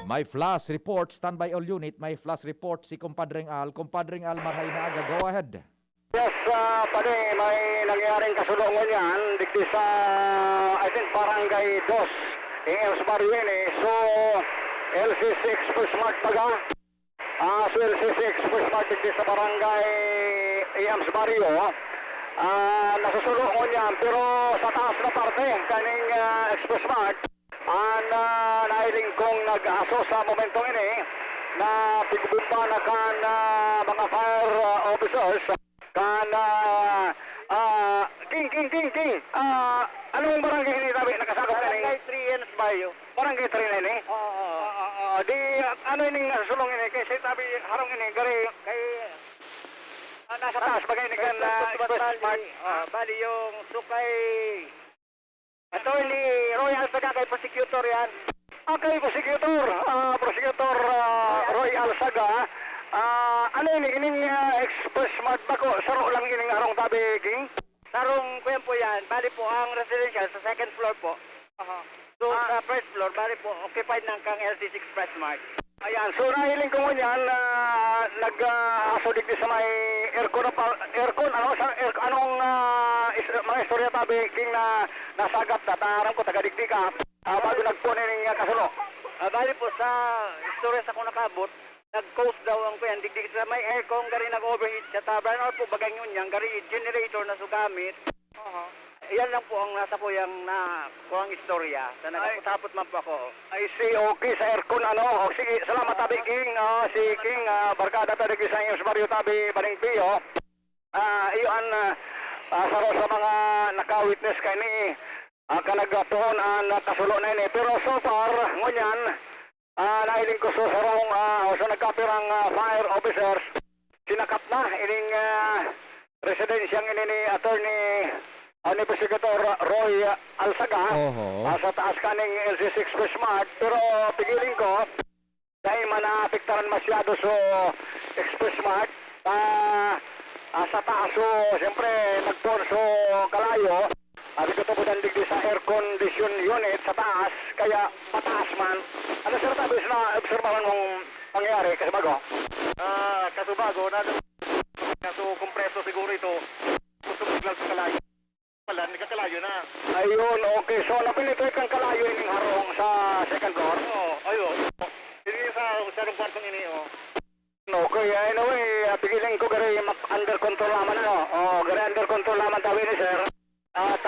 May flash report, standby all unit. May flash report si Compadring Al. Compadring Al, mahay na aga. Go ahead. Yes, pare, may nangyaring kasulungan yan. Digdi sa, I think, Barangay 2. Ingers Mariene. So, LC6 Express Mart baga. So, LC6 Express Mart digdi sa Barangay Ingers Mario. Nasusulungan yan. Pero sa taas na parte, kaning Express Mart. Nailing kong nag-aso sa momentong ini na pigbumpa na kan mga fire officers kan King. Anong barangay ini tabi nakasagap na ni? Barangay 3 yan sa Bayo. Barangay 3 na ni? Di ano ini sulong ini kasi tabi harong ini gari kay nasa taas bagay ni kan Express Mart. Bali yung sukay Attorney Royal Saga kay prosecutor yan. Okay, prosecutor Roy Alsaga. Ano ining Express Mart ba ko? Saro lang ining harong tabi, King? Sarong kuyan po yan. Bali po ang residential sa second floor po. So sa first floor, bali po occupied ng kang LC6 Express Mart. Ayan, so nahiling ko mo yan, nag-asodik sa may aircon, ano, anong mga istorya tabi, King, na nasagap na, taharang ko, taga-digdi ka, bago nagpunin ng kasulo. Bali po sa istorya sa kung nakabot, nag-coast daw ang kuyan, digdig sa may aircon, gari nag-overheat siya, tabaran or po bagang yun yan, gari generator na sugamit. Yan lang po ang nasa po yung kuhang istorya. Sa nagputapot man po ako. I see, okay, sa aircon, ano, sige, salamat tabi, King, si King, barkada tabi sa inyo, Mario tabi, Baring Pio. Iyon, saro sa mga naka-witness kay ni, kanagatuon ang kasulo na ini. Pero so far, ngunyan, nahiling ko sa sarong, sa nagkapirang fire officers, sinakap na, ining residensyang ini ni Attorney ni Prosecutor Roy Alsaga sa taas kaning LC6 Express Mart, pero pigiling ko dahil manapiktaran masyado so Express Mart sa taas, so siyempre nagpon so kalayo, ko ito po dandig sa air condition unit sa taas, kaya pataas man. Ano sir tabi na observahan mong pangyayari kasi bago? Kasubago na so kompreso siguro ito gusto biglang sa kalayo. Wala, nagkakalayo na. Ayun, okay. So, napilitoy kang kalayo yung harong sa second floor? Ayun. Hindi sa sarong kwartong ini, Okay, anyway, pigiling ko gari under control naman, gari under control naman tabi ni sir. At,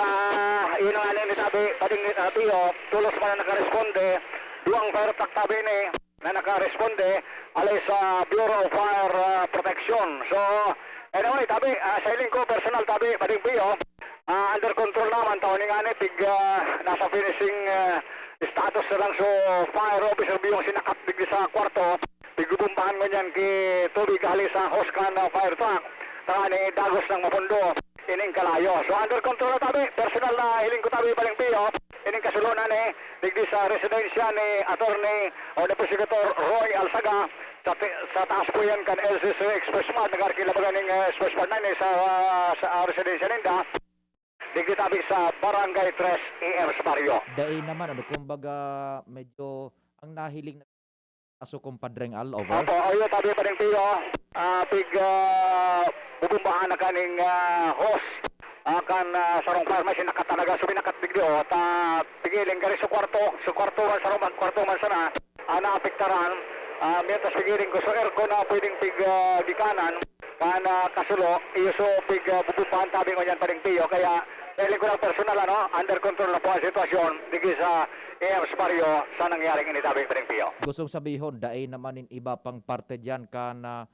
yun ang ano ni tabi, pading ni Pio, tulos pa na nakaresponde, duwang fire truck tabi ni na nakaresponde, alay sa Bureau of Fire Protection. So, anyway, tabi, sa iling ko, personal tabi, pading Pio, under control naman taon nga ni pig nasa finishing status na lang, so fire officer yung sinakap digdi sa kwarto, pigubumbahan mo niyan ki tubig hali sa hose can fire truck taka ni dagos ng mapundo ining kalayo. So under control na tabi, personal na hiling ko tabi Baling Pio, ining kasulunan ni digdi sa residensya ni Attorney o ni Prosecutor Roy Alsaga sa taas po yan kan LCC Express Mart, nag-arkilabagan ng Express Mart 9 sa residensya ninda digdi tabi sa Barangay 3 Ingers Mario. Dahil naman, kumbaga medyo ang nahiling na aso Compadring Al, over. Opo, ayo tabi pa rin Pio, pig bubumbahan na kaning host, kan sarong fire machine nakatalaga, subinakat digdi at pigiling kari sa kwarto man sana, naapektaran, mientras pigiling ko sa aircon na pwedeng pig gikanan, kan kasulo, iyo so pig bubumbahan tabi ko yan pa rin Pio, kaya dahil ko lang personal, under control na po ang sitwasyon digdi sa Ingers Mario sa nangyaring initabi pa rin Pio. Gustong sabihin, dahil naman in iba pang parte dyan ka na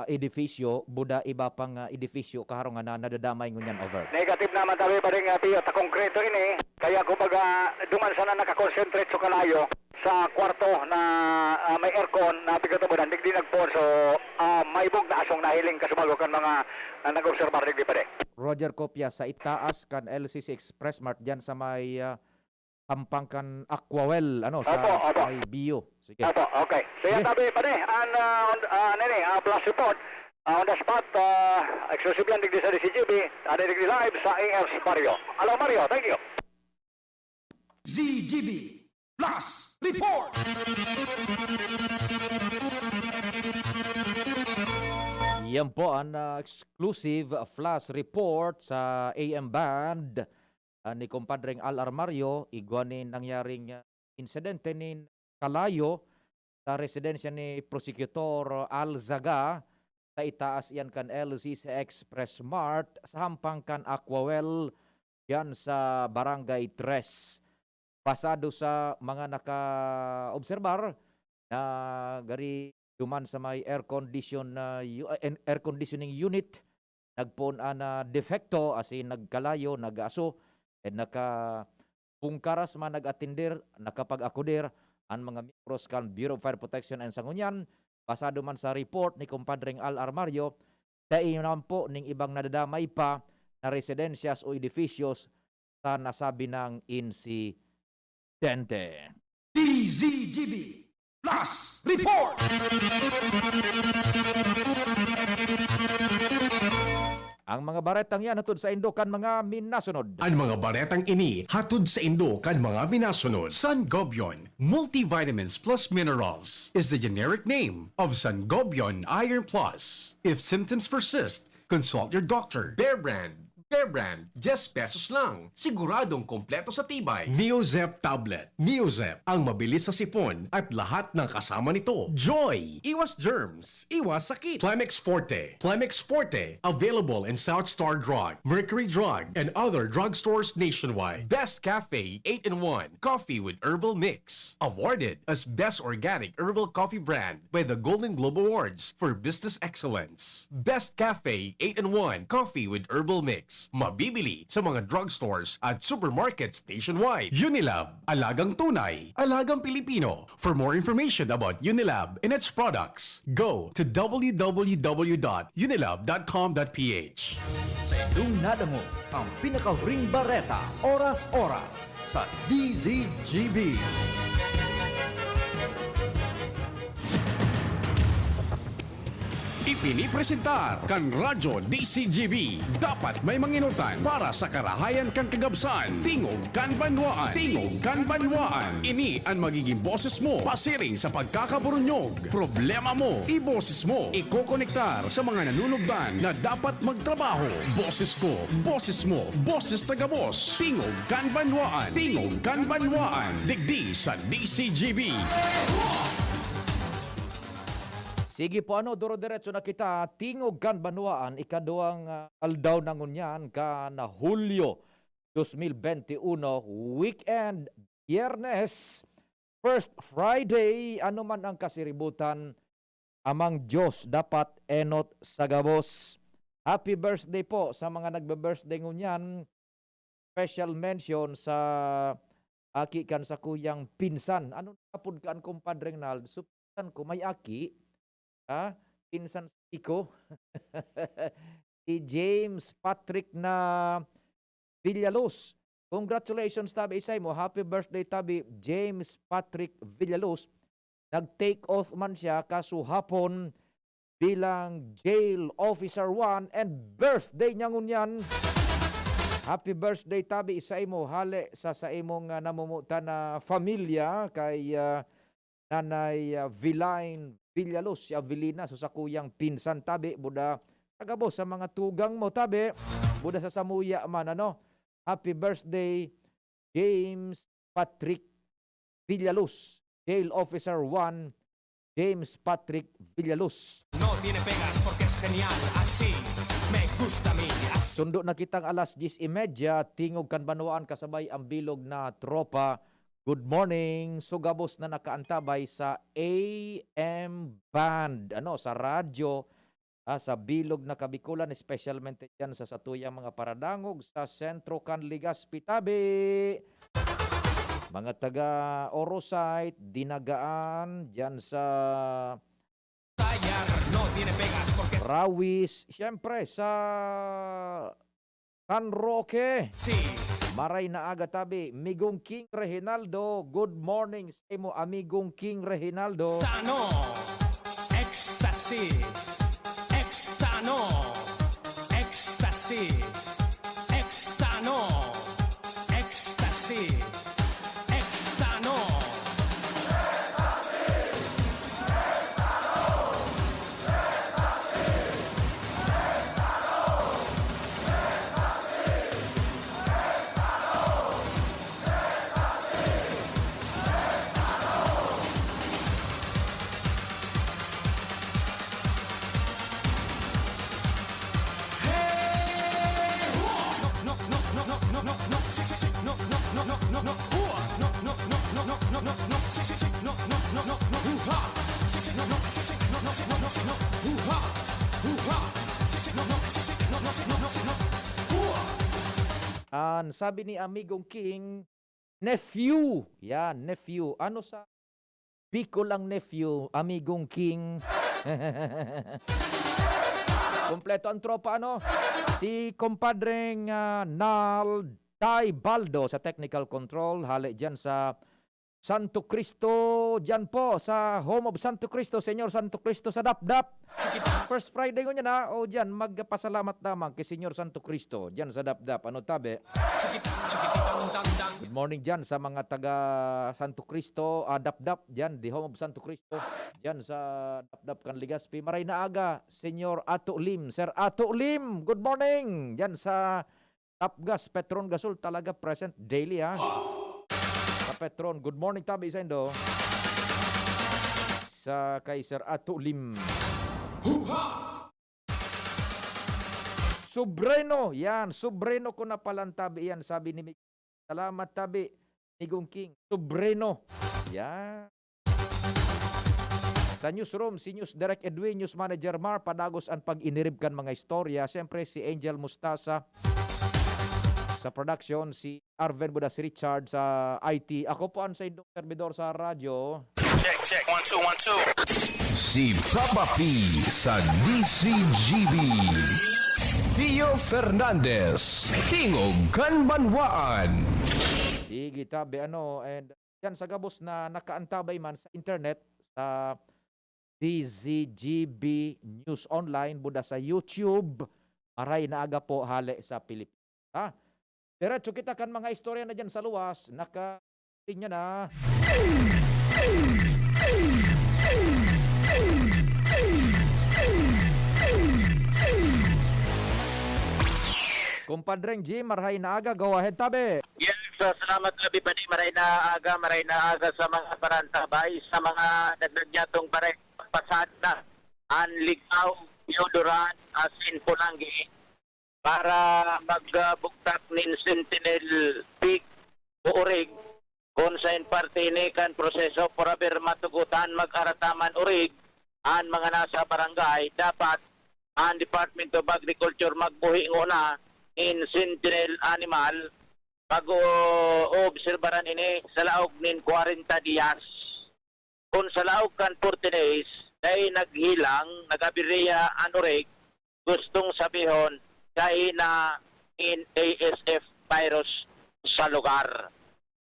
edifisyo, buda iba pang edifisyo kaharong na nadadamay ngunyan, over. Negative naman tabi pa rin Pio, ta konkreto ini, kaya kumbaga duman sana nakakonsentrate sa kalayo sa kwarto na may aircon na pigato mo dandig di nagpon, so may bug na asong nahiling kasubago kan mga nag-observar digdi pa rin. Roger Kopya, sa itaas kan LCC Express Mart dyan sa may Pampangkan Aquawell, sa may Bio. Sige. Opo, okay. So yan tabi pa rin, plus report, on the spot, exclusive yan digdi sa DZGB, digdi live sa Ingers Mario. Hello Mario, thank you. ZGB Plus Report! Yan po ang exclusive flash report sa AM Band ni kumpadreng Al Armario. Igwanin nangyaring insidente ni Kalayo sa residensya ni Prosecutor Al Zaga sa itaas yan kan LCC Express Mart sa hampang kan Aquawell yan sa Barangay 3. Pasado sa mga naka-obserbar na gari duman sa may air conditioning unit nagpon na defecto asin nagkalayo nagaso and nakapungkaras man nagatindir nakapag-akudir ang mga membros kan Bureau of Fire Protection and Sangunyan. Pasado man sa report ni kumpadreng Al Armario dahil naman po ning ibang nadadamay pa na residensyas o edificios sa nasabi ng insidente. DZGB Plus Report! Ang mga baretang yan hatod sa Indokan mga minasunod. Ang mga baretang ini hatod sa Indo kan mga minasunod. Sangobion Multivitamins Plus Minerals is the generic name of Sangobion Iron Plus. If symptoms persist, consult your doctor. Bear Brand, 10 pesos lang. Siguradong kompleto sa tibay. Neozep Tablet. Neozep, ang mabilis sa sipon at lahat ng kasama nito. Joy, iwas germs, iwas sakit. Plemex Forte, available in South Star Drug, Mercury Drug, and other drugstores nationwide. Best Cafe 8-in-1 Coffee with Herbal Mix. Awarded as Best Organic Herbal Coffee Brand by the Golden Globe Awards for Business Excellence. Best Cafe 8-in-1 Coffee with Herbal Mix. Mabibili sa mga drugstores at supermarkets nationwide. Unilab, alagang tunay, alagang Pilipino. For more information about Unilab and its products, go to www.unilab.com.ph. Sa inyong nadamo ang pinakahuring bareta, oras-oras sa DZGB. Ipinipresentar kan Radyo DZGB. Dapat may manginutan para sa karahayan kan kagabsan. Tingog kan Banwaan. Ini ang magiging boses mo pasiring sa pagkakaburunyog. Problema mo, iboses mo. Ikokonektar sa mga nanunugdan na dapat magtrabaho. Boses ko, boses mo, boses taga-boss. Tingog kan Banwaan. Digdi sa DZGB. Sige po duro-diretso na kita Tingog kan Banwaan ikaduang aldaw na ngunyan ka na Hulyo 2021 weekend Biyernes first Friday man ang kasiributan amang Diyos dapat enot sagabos. Happy birthday po sa mga nagbe-birthday ngunyan. Special mention sa aki kan sa kuyang pinsan. Ano napud kan kumpadreng Nald? Supitan ko may aki. Pinsan sa Iko. Si James Patrick na Villalos. Congratulations tabi isay mo. Happy birthday tabi James Patrick Villalos. Nag-take off man siya kaso hapon bilang jail officer 1 and birthday niya ngunyan. Happy birthday tabi isay mo. Hale sa imong namumuta na familia kay Nanay Vilain Villalos, si Avelina, so sa kuyang pinsan tabi, buda tagabo sa mga tugang mo tabi, buda sa samuya man Happy birthday James Patrick Villalos, Jail Officer 1, James Patrick Villalos. No tiene pegas porque es genial, así me gusta a mí. Sundo na kitang alas 10:30, Tingog kan Banwaan kasabay ang bilog na tropa. Good morning, sugabos na nakaantabay sa AM Band, sa radyo, sa bilog na Kabikulan, especialmente dyan sa satuyang mga paradangog sa sentro kan Legazpi tabi. Mga taga Orosite, Dinagaan, dyan sa Rawis, siyempre sa San Roque. Maray na aga tabi, Migong King Reginaldo. Good morning sa imo, amigong King Reginaldo. Extano, ecstasy, extano, ecstasy, extano, ecstasy, extano. Yan, sabi ni Amigong King, nephew. Yan, nephew. Ano sa Bicol ang nephew, Amigong King? Kompleto ang tropa, ano? Si compadreng Nal Tay Baldo sa technical control. Hali dyan sa Santo Cristo, dyan po sa home of Santo Cristo, Senyor Santo Cristo sa Dapdap. First Friday ko niya na, o dyan, magpasalamat naman kay Senyor Santo Cristo, dyan sa Dapdap. Ano tabi? Good morning dyan sa mga taga Santo Cristo, Dapdap, dyan, the home of Santo Cristo, dyan sa Dapdap, Canligaspi. Maray na aga, Senyor Ato Lim, Sir Ato Lim, good morning, dyan sa Tapgas, Petron Gasol, talaga present daily, ha? Sa Petron, good morning tabi sa Indo. Sa kay Sir Ato Lim. Sobreno, yan, sobreno ko na palang tabi yan, sabi ni Mig. Salamat tabi, Migong King. Sobreno. Yan. Sa newsroom, si News Direct Edwin, News Manager Mar, padagos ang pag-iniribkan mga istorya. Siyempre, si Angel Mustasa sa production, si Arven Budas Richard sa IT. Ako po ang sa indong servidor sa radyo. Check, 1, 2, 1, 2. Si Papa P sa DZGB. Pio Fernandez, Tingog kan Banwaan. Sige tabi, ano, and yan sa gabos na nakaantabay man sa internet, sa DZGB News Online, buda sa YouTube, aray na aga po hali sa Pilipinas. Ha? Diretso kita kan mga istorya na dyan sa luwas, naka-tingnan na. Kumpadreng Jim, marhay na aga, go ahead tabi. Yes, so salamat gabi pa ni maray na aga sa mga parantabay, sa mga nagnagyatong pare pasad na anligaw, Yodoran, asin Pulangi, para magbuktak nin Sentinel Peak Urig, kung sa partini kan proseso para matugutan mag-arataman urig, ang mga nasa barangay, dapat ang Department of Agriculture magbuhi nguna in sentinel animal pag-obserbaran ini sa laog nin 40 dias. Kung sa laog kan 40 days, dahil naghilang, nagabiriya anurig, gustong sabihon dahil na in ASF virus sa lugar.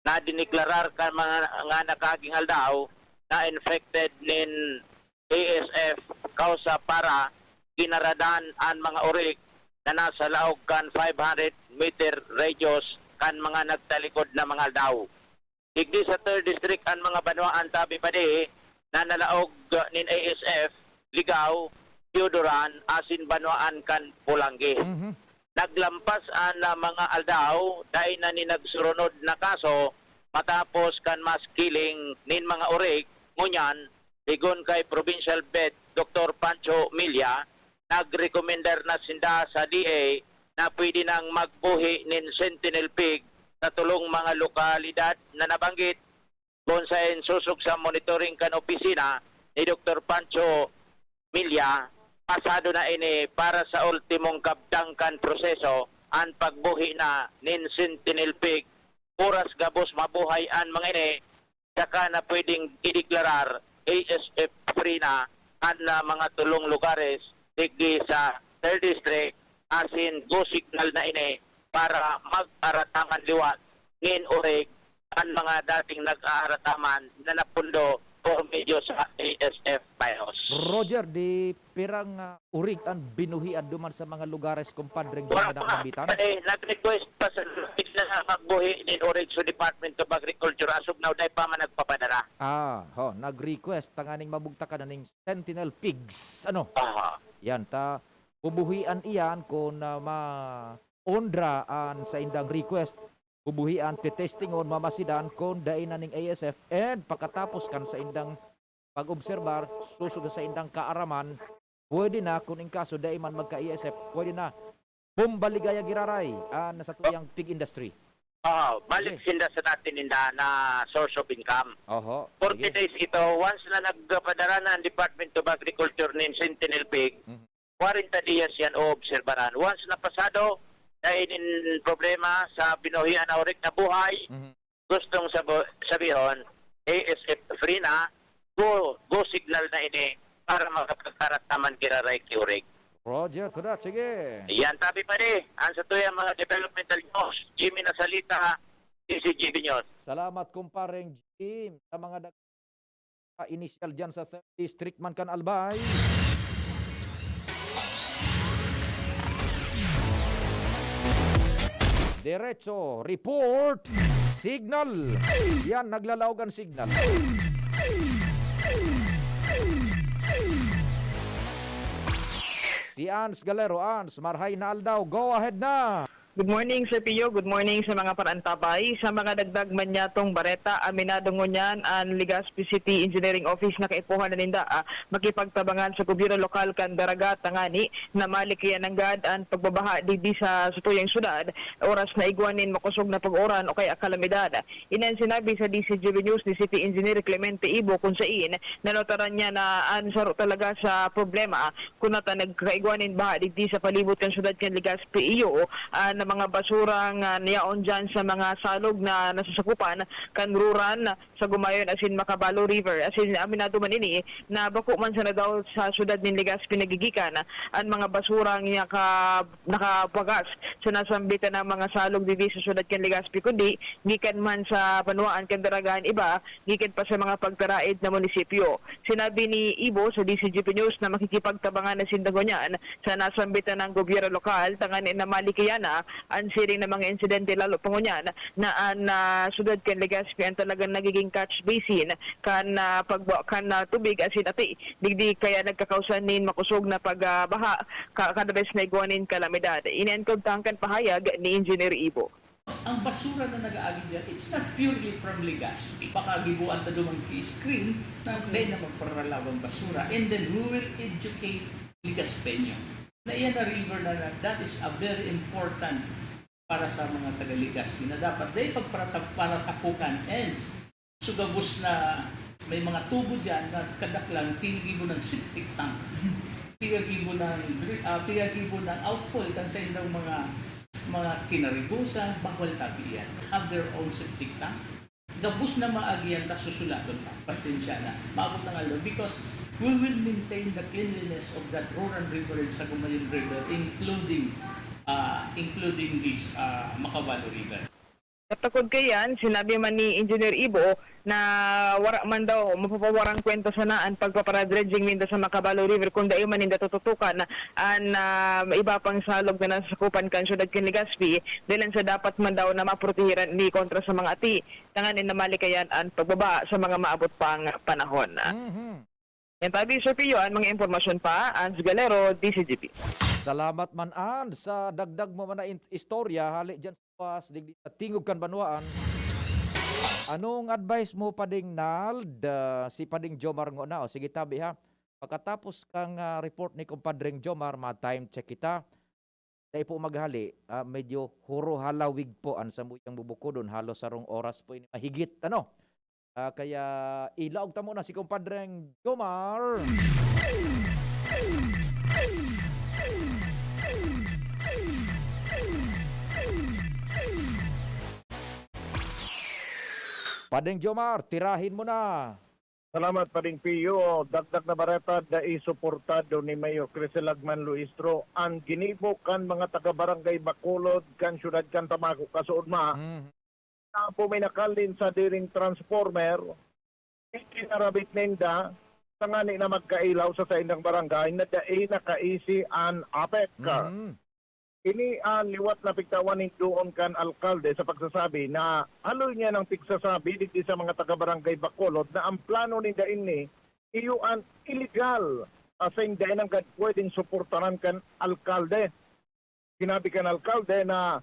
Na diniklarar ka mga nga nakagingal daw na infected nin ASF kausa para kinaradan ang mga urig na nasa laog kan 500 meter radius kan mga nagtalikod na mga daw. Higdi sa 3rd district ang mga Banwaan tabi pa di na nalaog nin ASF, Ligaw, Teodoran, asin Banwaan kan Pulangi. Naglampas ang mga aldaw dahil na ni nagsurunod na kaso matapos kan mass killing nin mga urig, ngunyan, ligon kay Provincial Vet Dr. Pancho Milya, nag-recommender na sinda sa DA na pwede nang magbuhi nin Sentinel Pig sa tulong mga lokalidad na nabanggit kung sa susok sa monitoring kan opisina ni Dr. Pancho Milya. Pasado na ini para sa ultimong kabdangkan proseso ang pagbuhi na nin Sentinel Pig. Oras gabos mabuhay ang mga ini, saka na pwedeng ideklarar ASF free na ang mga tulong lugares digdi sa 3rd district, asin go signal na ini para mag-aratangan liwat ngin urig ang mga dating nag-aarataman na napundo por medyo sa ASF virus. Roger, di pirang urig ang binuhian duman sa mga lugares kumpadreng Wala na pa, nabitan? nag-request pa sa na magbuhi nin urig sa Department of Agriculture asog na uday pa man nagpapadara. Nag-request tanganing mabugtakan na ning Sentinel Pigs. Ano? Aha. Yan, bubuhian iyan kung ma-ondra sa indang request. Bubuhian, titestingon, mamasidan kung dain na ning ASF and pagkatapos kan sa indang pag-obserbar, susug sa indang kaaraman, pwede na kung in kaso dain man magka-ASF, pwede na bumbaligaya giraray sa tuyang pig industry. Balik sinda sa natin inda na source of income. 40 days ito, once na nagpadara na ang Department of Agriculture nin Sentinel Pig, 40 days yan o obserbaran. Once na pasado, dahil problema sa binuhian na orik na buhay, gustong sabihon, ASF free na, go signal na ini para makapagkarat naman kiraray kiurig. Roger, to that. Sige. Yan, tabi pa rin. Ang sa tuya mga developmental news, Jimmy Nasalita, DZGB News. Salamat kumpareng Jim sa mga initial dyan sa 3rd District man kan Albay. Diretso, report, signal. Yan, naglalawgan signal. Si Ans Galero. Ans, marhay na aldaw. Go ahead na. Good morning, Sir Pio. Good morning sa mga parantabay. Sa mga dagdag man yatong bareta, aminado ngunyan ang Legazpi City Engineering Office na kaipuhan na ninda makipagtabangan sa gobyerno lokal kan Daragat tangani na malikiyan ng gad ang pagbabaha digdi sa tuyang syudad oras na igwanin makusog na pag-oran o kaya kalamidad. Inan sinabi sa DZGB News ni City Engineer Clemente Ibo kung saan nanotaran niya na ansaro talaga sa problema kung nata nagkaigwanin baha digdi sa palibot kan syudad kan Legazpi iyo na mga basurang niyaon dyan sa mga salog na nasasakupan kanruran sa Gumayon asin Macabalo River. Asin aminado man ini na bako man sa daw sa syudad ni Legazpi nagigikan ang mga basurang nakapagas sa nasambitan ng mga salog dito sa syudad kan Legazpi kundi gikan man sa Banwaan kan Daragaan iba gikan pa sa mga pagtaraid na munisipyo. Sinabi ni Ibo sa DZGB News na makikipagtabangan na sindagonyan sa nasambitan ng gobyerno lokal tangan na malikiyana ang siring ng mga insidente lalo pangunyan na ang syudad kan Legazpi ang talagang nagiging catch basin kan tubig asin ati digdi kaya nagkakausan nin makusog na pagbaha kada bes na igwanin kalamidad. Inenkog tangkan pahayag ni Engineer Ibo. Ang basura na nag-aagi dyan, it's not purely from Legazpi. Baka gibuan ta dumang screen na na magparalawang basura and then we will educate Legazpeño na iyan na river na that is a very important para sa mga taga-Legazpi na dapat dahil pagparatapukan and sugabos na may mga tubo dyan na kadaklang pinagibo ng septic tank, pinagibo ng outfall kan sa ilang mga kinarigusan, bawal tabi yan. Have their own septic tank. Gabos na maagiyan ta susulaton pa. Pasensya na. Maabot ng alo because we will maintain the cleanliness of that rural river and Sagumayon River including this Macabalo River. Natakod kayan, sinabi man ni Engineer Ibo na wara man daw mapapawarang kwento sa naan pagpaparadredging ninda sa Macabalo River kung dayo man ninda tututukan ang iba pang salog na nasakupan kan syudad kan Legazpi dahil sa dapat man daw na maprotehiran ni kontra sa mga ati tanganin na malikayan ang pagbaba sa mga maabot pang panahon. Yan tabi, Sir Pio, ang mga impormasyon pa, Ans Galero, DZGB. Salamat man an sa dagdag mo man na istorya hali dyan sa digdi sa Tingog kan Banwaan. Anong advice mo pading Nald si pading Jomar ngo na? O sige tabi ha. Pagkatapos kang report ni kumpadring Jomar, ma-time check kita. Dahil po maghali, medyo huro halawig po an sa muyang bubukudon. Halos sarong oras po ini mahigit. Ano? Kaya ilaog ta muna si kumpadring Jomar. Padeng Jomar, tirahin mo na. Salamat Pading Pio. Dagdag na bareta da isuportado ni Mayor Criselagman Luistro ang ginibok kan mga taga-barangay Bacolod kan syudad kan Tamago kasuod ma. Na po may nakalin sa diring transformer ikinarabit ninda tangani na magkailaw sa indang barangay na dai nakaisi an APEC. Ini ang liwat na pigtawan ni doon kan alkalde sa pagsasabi na aloy niya ng pigsasabi dito sa mga taga-barangay Bacolod na ang plano ni Daini iyuan illegal sa hindi nang pwedeng suportaran kan alkalde. Sinabi kan alkalde na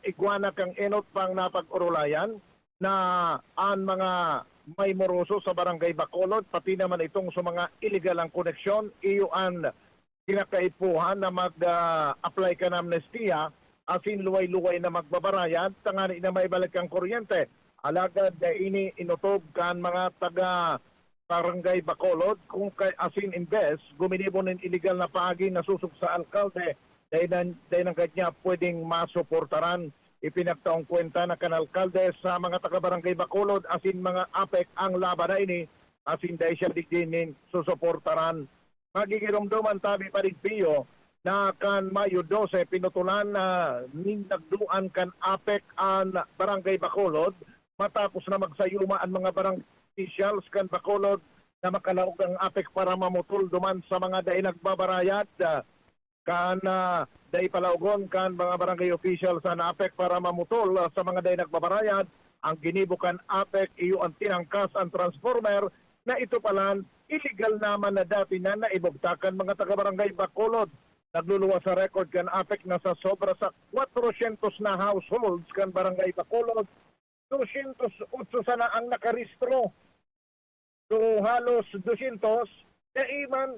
igwana kang enot pang napag-urulayan na ang mga may moroso sa barangay Bacolod pati naman itong sa mga illegal ang koneksyon iyuan kinakaipuhan na mag-apply ka ng amnestia asin luway-luway na magbabarayad tangani na may balik ang kuryente. Alagad na ini inutob kan mga taga barangay Bacolod kung kay asin imbes guminibo ng illegal na paagi na susok sa alkalde dahil ng kanya pwedeng masuportaran. Ipinagtaong kwenta na kanalkalde sa mga taga-barangay Bacolod asin mga APEC ang laban na ini asin dahil siya digdinin susuportaran. Magigiromdoman tabi pa rin Pio na kan Mayo 12 pinutulan na nagduan kan APEC ang barangay Bacolod matapos na magsayuma ang mga barangay officials kan Bacolod na makalaog ang APEC para mamutol duman sa mga dahil nagbabarayad kan dahil palaugon kan mga barangay officials sa APEC para mamutol sa mga dahil nagbabarayad ang ginibukan APEC iyo ang tinangkas ang transformer na ito palan illegal naman na dati na naibugtakan mga taga-barangay Bacolod. Nagluluwa sa record kan APEC na sa sobra sa 400 na households kan barangay Bacolod. 208 sana ang nakaristro. So halos 200 na iman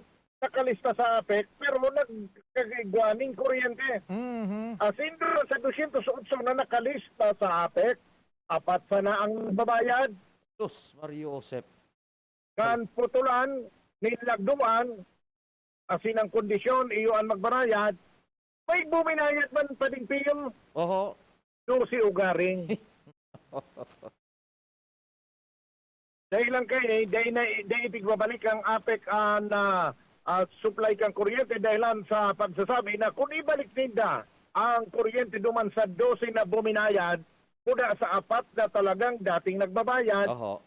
nakalista sa APEC pero nagkagiguaning kuryente. Asin doon sa 208 na nakalista sa APEC, 4 sana ang babayad. Sus, Mario Josep. Kan putulan, nilagduan, asin ang kondisyon, iyo ang magbarayad, may buminayad man pa din Pio. Oho. So si Ugaring. Dahil lang kayo, dahil ipigbabalik ang APEC ang supply kang kuryente dahilan sa pagsasabi na kung ibalik ninda ang kuryente duman sa 12 na buminayad, kuda sa 4 na talagang dating nagbabayad. Oho.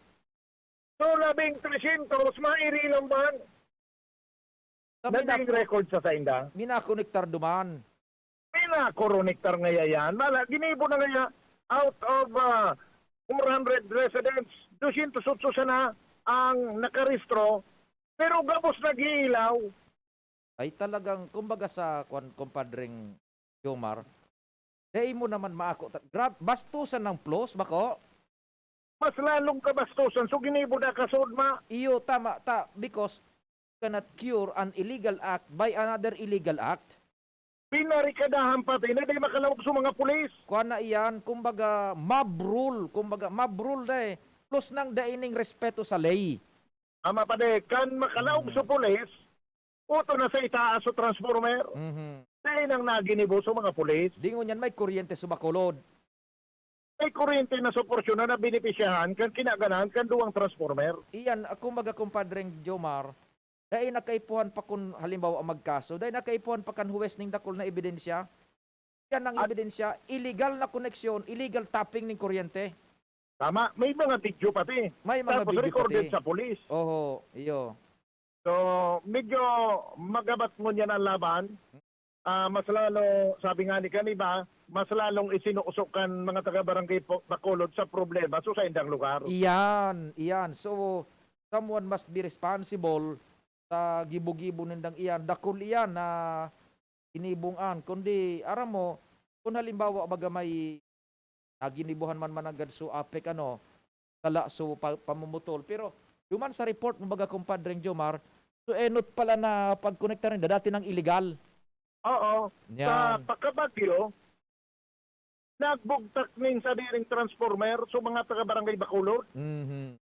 So, 1300, mairilang ba? Naging record sa sainda. Minakonektar duman. Minakonektar nga yan. Mala, ginibo na nga out of 400 residents, 208 sana ang nakaristro, pero gabos nag-iilaw. Ay talagang, kumbaga sa kumpadring Jomar, dahil mo naman maako. Bastusan ng plus, bako? Mas lalong kabastusan, so ginibo na kasod ma. Iyo, tama, because cannot cure an illegal act by another illegal act. Pinarikadahan pati na di makalawag sa mga pulis. Kuha na iyan, kumbaga mob rule na plus ng daining respeto sa ley. Ama pa de, kan makalawag sa pulis, uto na sa itaas o transformer. Dahil nang naginibo sa mga pulis. Dingon yan may kuryente sa Bacolod. May kuryente na sa porsyon na benepisyahan kan kinaganahan kan duwang transformer. Iyan, kumbaga kumpadring Jomar, dahil nakaipuhan pa kung halimbawa ang magkaso, dahil nakaipuhan pa kan huwes ning dakol na ebidensya. Yan ang ebidensya, illegal na koneksyon, illegal tapping ng kuryente. Tama, may mga video pati. May mga tapos video recorded pati. sa pulis. Oho, iyo. So, medyo magabat mo niyan ang laban. Mas lalo, sabi nga ni Kaniba, mas lalong isinuusokan mga taga-barangay Bacolod sa problema sa indang lugar. Iyan. So, someone must be responsible sa gibo-gibo nindang iyan. Dakol iyan na inibungan. Kundi, aram mo, kung halimbawa baga may ginibuhan man managad so APEC tala so pamumutol. Pero, duman sa report ng baga kumpadring Jomar, so enot pala na pagkonekta rin dati ng illegal. Oo. Yan. Sa pagkabagyo, nagbugtak nin sa diring transformer sa mga taga-barangay Bacolod.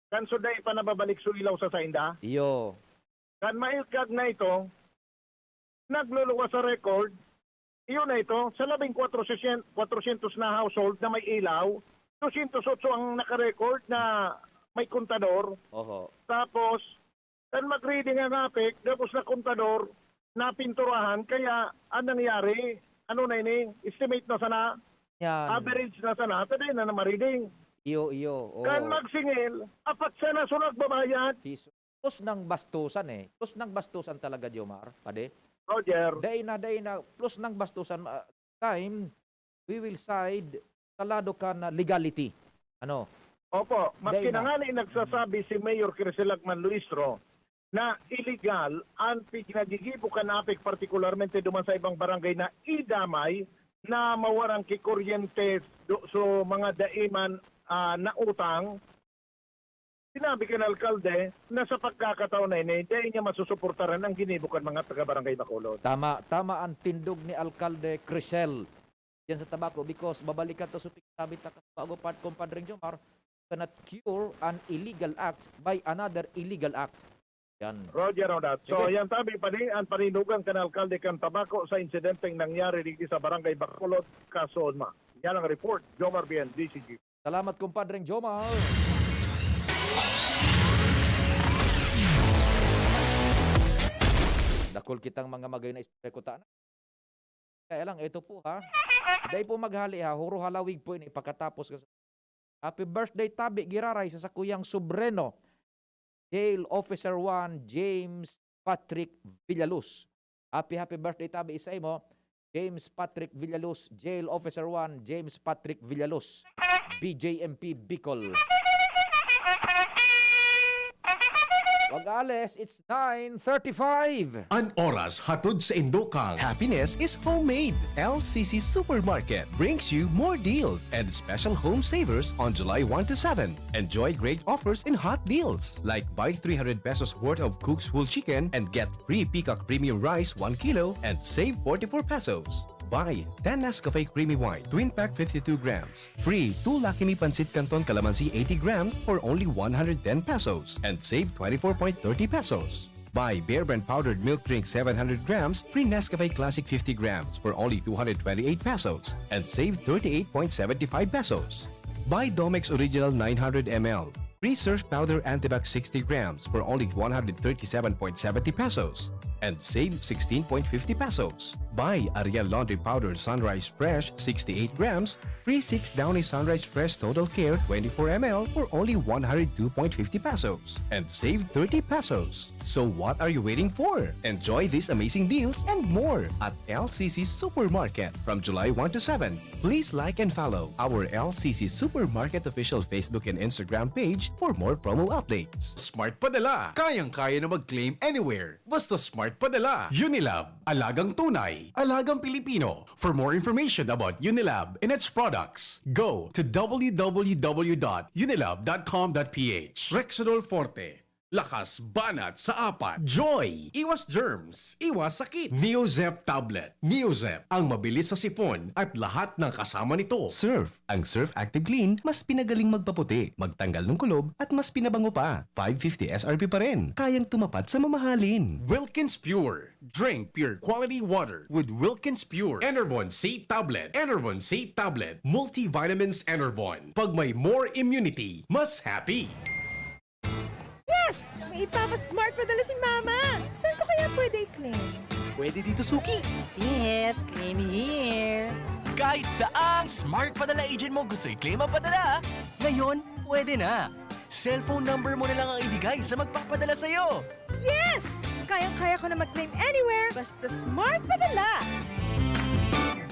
Kan suday pa nababalik sa ilaw sa sainda. Iyo. Kan mailkag na ito, nagluluwa sa record, iyon na ito, sa 400 na household na may ilaw, 208 ang nakarecord na may kontador. Oho. Tapos, kan mag-reading ang APEC, tapos na kontador, na pinturahan, kaya anong nangyari? Ano na ini? Estimate na sana? Yan. Average na sana? Taday na ma-reading. Iyo. Oo. Kan magsingil, apat sana sunod babayad. Plus ng bastusan Plus ng bastusan talaga, Jomar. Pade? Roger. Day na. Plus ng bastusan. Time, we will side sa lado ka na legality. Ano? Opo. Maski Day na. na nga nagsasabi si Mayor Criselagman Luistro na illegal ang pinagigibukan na APEC partikularmente duman sa ibang barangay na idamay na mawarang kikuryente so mga daiman na utang. Sinabi ka ng alkalde na sa pagkakataon na ini, dahil niya masusuportaran ang ginibukan mga taga-barangay Bacolod. Tama ang tindog ni Alcalde Crisel yan sa tabako because babalikan to sa sabi ta bago part kumpadring Jomar cannot cure an illegal act by another illegal act. Yan. Roger on that. So Sige. yan tabi ang paninugang kan alkalde kan tabako sa insidenteng nangyari dito sa barangay Bacolod, Casoon. Yan ang report. Jomar Bien, DCG. Salamat kumpadreng Jomar. Dakol kitang mga magay na ispekota na. Kaya lang, ito po ha. Dahil po maghali ha, huro halawig po ini pagkatapos. Happy birthday tabi, giraray sa sakuyang Subreno. Jail Officer 1, James Patrick Villaluz. Happy birthday tabi, isay mo. James Patrick Villaluz, Jail Officer 1, James Patrick Villaluz. BJMP Bicol. Wag alis, it's 9:35. An oras hatod sa Indokang. Happiness is homemade. LCC Supermarket brings you more deals and special home savers on July 1 to 7. Enjoy great offers in hot deals like buy 300 pesos worth of Cook's whole chicken and get free Peacock Premium Rice 1 kilo and save 44 pesos. Buy 10 Nescafe Creamy White, Twin Pack 52 grams. Free 2 Lucky Me Pancit Canton Calamansi 80 grams for only 110 pesos and save 24.30 pesos. Buy Bear Brand Powdered Milk Drink 700 grams, free Nescafe Classic 50 grams for only 228 pesos and save 38.75 pesos. Buy Domex Original 900 ml, free Surf Powder Antibac 60 grams for only 137.70 pesos and save 16.50 pesos. Buy Ariel Laundry Powder Sunrise Fresh 68 grams, free 6 Downy Sunrise Fresh Total Care 24 ml for only 102.50 pesos and save 30 pesos. So what are you waiting for? Enjoy these amazing deals and more at LCC Supermarket from July 1 to 7. Please like and follow our LCC Supermarket official Facebook and Instagram page for more promo updates. Smart Padala. Kayang-kaya na mag-claim anywhere. Basta Smart Padala. Unilab. Alagang tunay. Alagang Pilipino. For more information about Unilab and its products, go to www.unilab.com.ph. Rexidol Forte. Lakas banat sa apat. Joy! Iwas germs. Iwas sakit. Neozep Tablet. Neozep. Ang mabilis sa sipon at lahat ng kasama nito. Surf. Ang Surf Active Clean, mas pinagaling magpaputi, magtanggal ng kulob, at mas pinabango pa. 550 SRP pa rin. Kayang tumapat sa mamahalin. Wilkins Pure. Drink pure quality water with Wilkins Pure. Enervon C Tablet. Enervon C Tablet. Multivitamins Enervon. Pag may more immunity, mas happy. Yes! May ipapasmart padala si Mama! Saan ko kaya pwede i-claim? Pwede dito, Suki. Yes, claim here. Kahit saang smart padala agent mo gusto i-claim ang padala, ngayon, pwede na. Cellphone number mo na lang ang ibigay sa magpapadala sa'yo. Yes! Kayang-kaya ko na mag-claim anywhere, basta smart padala.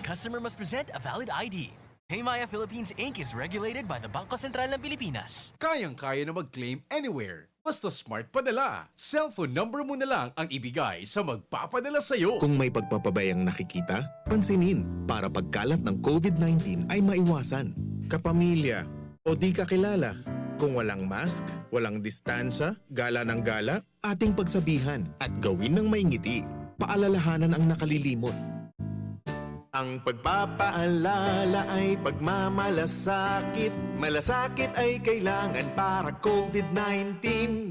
Customer must present a valid ID. Paymaya Philippines Inc. is regulated by the Bangko Sentral ng Pilipinas. Kayang-kaya na mag-claim anywhere. Basta Smart Padala. Cellphone number mo na lang ang ibigay sa magpapadala sa'yo. Kung may pagpapabayang nakikita, pansinin para pagkalat ng COVID-19 ay maiwasan. Kapamilya o di kakilala. Kung walang mask, walang distansya, gala ng gala, ating pagsabihan at gawin ng may ngiti. Paalalahanan ang nakalilimot. Ang pagpapaalala ay pagmamalasakit. Malasakit ay kailangan para COVID-19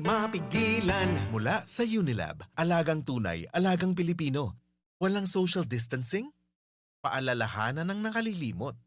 mapigilan. Mula sa Unilab, alagang tunay, alagang Pilipino. Walang social distancing? Paalalahanan ng nakalilimot.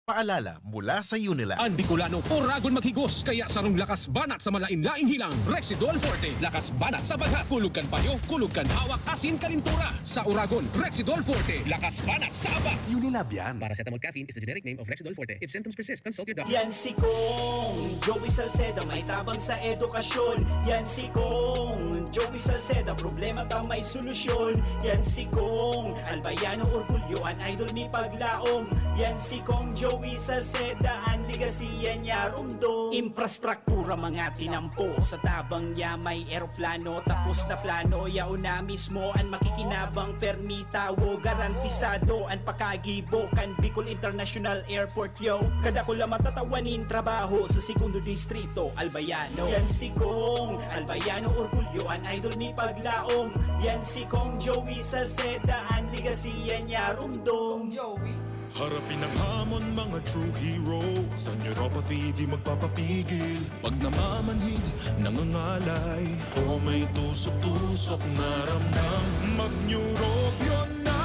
Paalala mula sa Unilab. Ang Bicolano, oragon maghigos, kaya sarong lakas banat sa malain-laing hilang. Rexidol Forte, lakas banat sa baga. Kulog kan payo, kulog kan hawak, asin kalintura. Sa oragon, Rexidol Forte, lakas banat sa aba. Unilab yan. Paracetamol caffeine is the generic name of Rexidol Forte. If symptoms persist, consult your doctor. Yan si Kong Joey Salceda, may tabang sa edukasyon. Yan si Kong Joey Salceda, problema ta may solusyon. Yan si Kong Albayano Orgulyo, an idol ni paglaom. Yan si Kong Joey Salceda, ang ligasiya niya rumdo. Infrastruktura mga tinampo, sa tabang niya may eroplano. Tapos na plano, yauna mismo ang makikinabang permita. Wo garantisado ang pakagibo kan Bicol International Airport yo. Kada ko lang matatawanin trabaho sa segundo distrito Albayano. Yan si Kong Albayano Orgulyo, an idol ni paglaom. Yan si Kong Joey Salceda, ang ligasiya niya rumdo. Kong Joey, Harapin ang hamon, mga true hero. Sa neuropathy di magpapapigil. Pag namamanhid, nangangalay, o may tusok-tusok na ramdam, mag-neurobion na.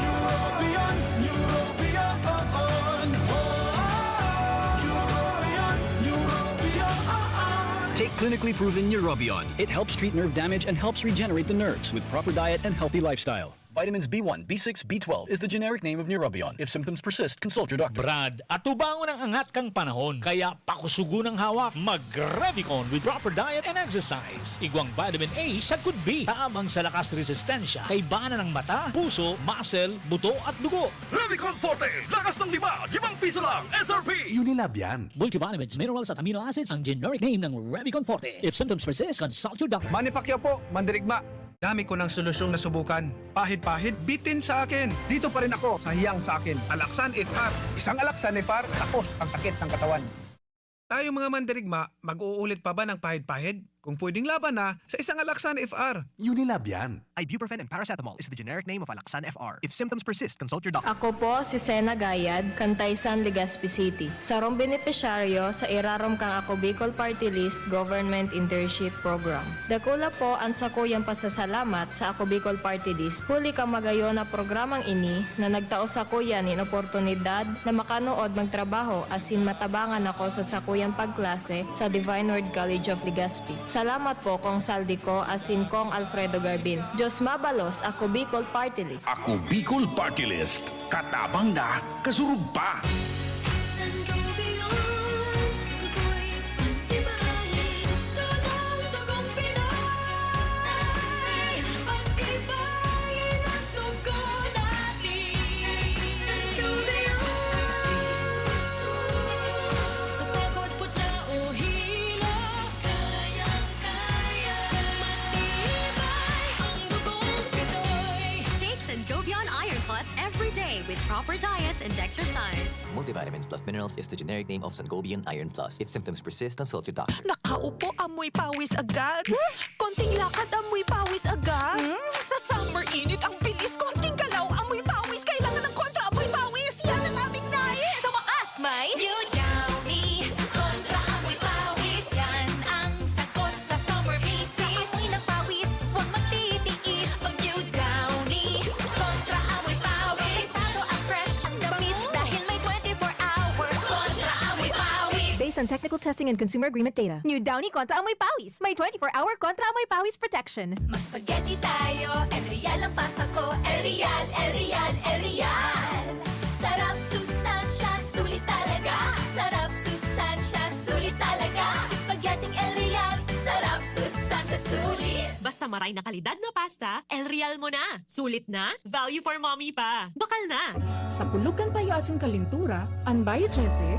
Neurobion, neurobion. Neurobion, neurobion. Take clinically proven Neurobion. It helps treat nerve damage and helps regenerate the nerves with proper diet and healthy lifestyle. Vitamins B1, B6, B12 is the generic name of Neurobion. If symptoms persist, consult your doctor. Brad, atubangon ang angat kang panahon. Kaya pakusugo ng hawak, mag-Revicon with proper diet and exercise. Igwang vitamin A sa could be. Taamang sa lakas resistensya. Kay bana ng mata, puso, muscle, buto at dugo. Revicon Forte, lakas ng 5 piso lang, SRP! Unilab yan. Multivitamins, minerals at amino acids ang generic name ng Revicon Forte. If symptoms persist, consult your doctor. Manny Pacquiao po, mandirigma. Dami ko ng solusyong nasubukan. Pahid-pahid, bitin sa akin. Dito pa rin ako sa hiyang sa akin. Alaksan FR. Isang Alaksan FR, tapos ang sakit ng katawan. Tayo mga mandirigma, mag-uulit pa ba ng pahid-pahid? Kung pwedeng laban na sa isang Alaksan FR. Unilab yan. Ibuprofen and paracetamol is the generic name of Alaksan FR. If symptoms persist, consult your doctor. Ako po si Sena Gayad, Kantaysan, Legazpi City. Sarong benepisyaryo sa irarom kang ako Bicol Party List Government Internship Program. Dakula po ang sakuyang pasasalamat sa ako Bicol Party List. Huli ka magayo na programang ini na nagtao sa kuyan in oportunidad na makanood magtrabaho asin matabangan ako sa sakuyang pagklase sa Divine Word College of Legazpi. Salamat po kong saldi ko asin kong Alfredo Garbin. Diyos mabalos, ako Bicol Party List. Ako Bicol Party List. Katabang na, kasurug pa. With proper diet and exercise. Multivitamins plus minerals is the generic name of Sangobion Iron Plus. If symptoms persist, consult your doctor. Nakaupo, amoy pawis agad. Konting lakad, amoy pawis agad. Sa summer init, ang bilis. Konting galaw, amoy pawis. Kailangan ng kontra, amoy pawis. Yan ang aming nais. Sa wakas, may New Downy kontra amoy pawis. Yan ang sagot sa summer bisis. Amoy ng pawis, huwag magtitiis. Pag New Downy kontra amoy pawis. Based on technical testing and consumer agreement data. New Downy Kontra Amoy Pawis. May 24-hour Kontra Amoy Pawis protection. Mas spaghetti tayo. El Real ang pasta ko. El Real, El Real, El Real. Sarap, sustansya, sulit talaga. Sarap, sustansya, sulit talaga. Spaghetti El Real. Sarap, sustansya, sulit. Basta maray na kalidad na pasta, El Real mo na. Sulit na, value for mommy pa. Bakal na. Sa pulugan payo asing kalintura, ang biogesic,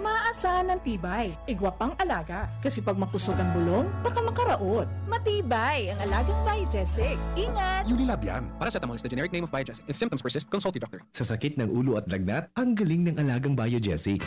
maasahan ng tibay, igwapang alaga. Kasi pag mapusog ang bulong, baka makaraot. Matibay ang alagang biogesic. Ingat! Unilab yan. Paracetamol is the generic name of Biogesic. If symptoms persist, consult your doctor. Sa sakit ng ulo at lagnat, ang galing ng alagang Biogesic.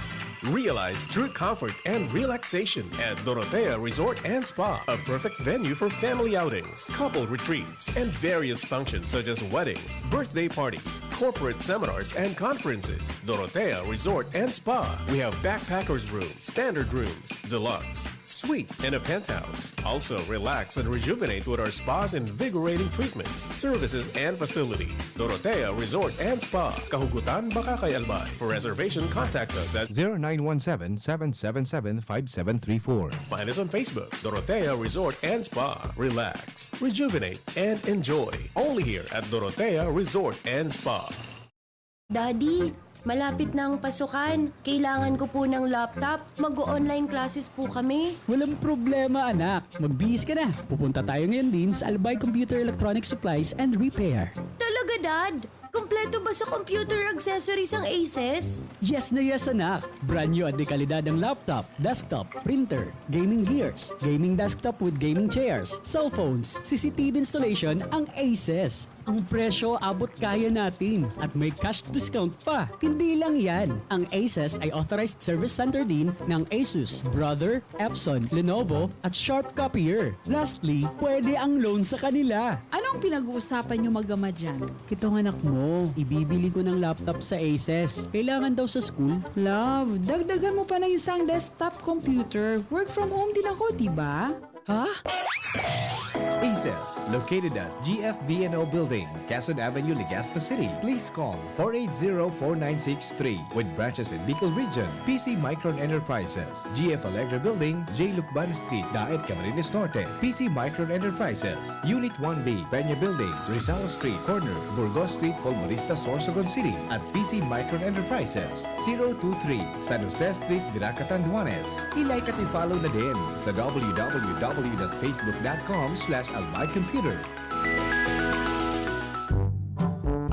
Realize true comfort and relaxation at Dorotea Resort and Spa, a perfect venue for family outings, couple retreats, and various functions such as weddings, birthday parties, corporate seminars, and conferences. Dorotea Resort and Spa. We have backpackers rooms, standard rooms, deluxe, suite, and a penthouse. Also, relax and rejuvenate with our spa's invigorating treatments, services, and facilities. Dorotea Resort and Spa. Kahugutan, Bakakay, Albay. For reservation, contact us at 0917-777-5734. Find us on Facebook, Dorotea Resort and Spa. Relax, rejuvenate, and enjoy. Only here at Dorotea Resort and Spa. Daddy, malapit na ang pasukan. Kailangan ko po ng laptop. Mag-online classes po kami. Walang problema, anak. Magbihis ka na. Pupunta tayo ngayon din sa Albay Computer Electronic Supplies and Repair. Talaga, Dad? Kompleto ba sa computer accessories ang Aces? Yes na yes, anak. Brand new at dekalidad ang laptop, desktop, printer, gaming gears, gaming desktop with gaming chairs, cell phones, CCTV installation ang Aces. Ang presyo abot kaya natin at may cash discount pa. Hindi lang yan. Ang Aces ay authorized service center din ng Asus, Brother, Epson, Lenovo at Sharp Copier. Lastly, pwede ang loan sa kanila. Anong pinag-uusapan nyo mag-ama dyan? Itong anak mo, ibibili ko ng laptop sa Aces. Kailangan daw sa school. Love, dagdagan mo pa ng isang desktop computer. Work from home din ako, diba? Ha? Aces, located at GFB&O Building, Quezon Avenue, Legazpi City. Please call 480-4963 with branches in Bicol Region, PC Micron Enterprises, GF Allegra Building, J. Lucban Street, Daet, Camarines Norte, PC Micron Enterprises, Unit 1B, Peña Building, Rizal Street, Corner, Burgos Street, Polmorista, Sorsogon City, at PC Micron Enterprises, 023 San Jose Street, Viraca, Tanduanes. I-like at i-follow na din sa www.facebook.com/albaycomputer.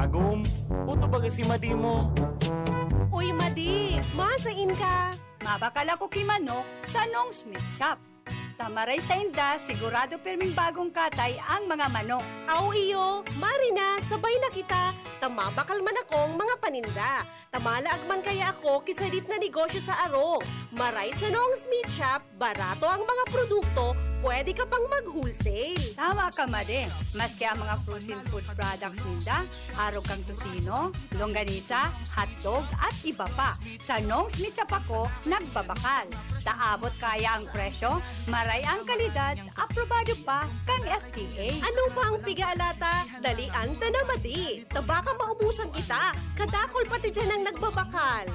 Agum, uto baga si Madi mo. Uy, Madi, masain ka. Mabakal ako kay Manok sa Nong Smith Shop. Tamaray sa inda, sigurado perming bagong katay ang mga manok. Aw iyo, Marina, sabay na kita. Tamabakal man akong mga paninda. Tamalaag man kaya ako kisalit na negosyo sa Arong. Maray sa Nong Smith Shop, barato ang mga produkto, pwede ka pang mag-wholesale. Tama ka, Madi. Maski ang mga frozen food products ninda, arog kang tusino, longganisa, hotdog at iba pa. Sa Nong Smith Shop ako, nagbabakal. Taabot kaya ang presyo, maray ang kalidad, aprobado pa kang FDA. Ano pa ang piga-alata? Dalian ta na, Madi. Tabaka maubusan kita. Kadakol pati dyan ang nagbabakal.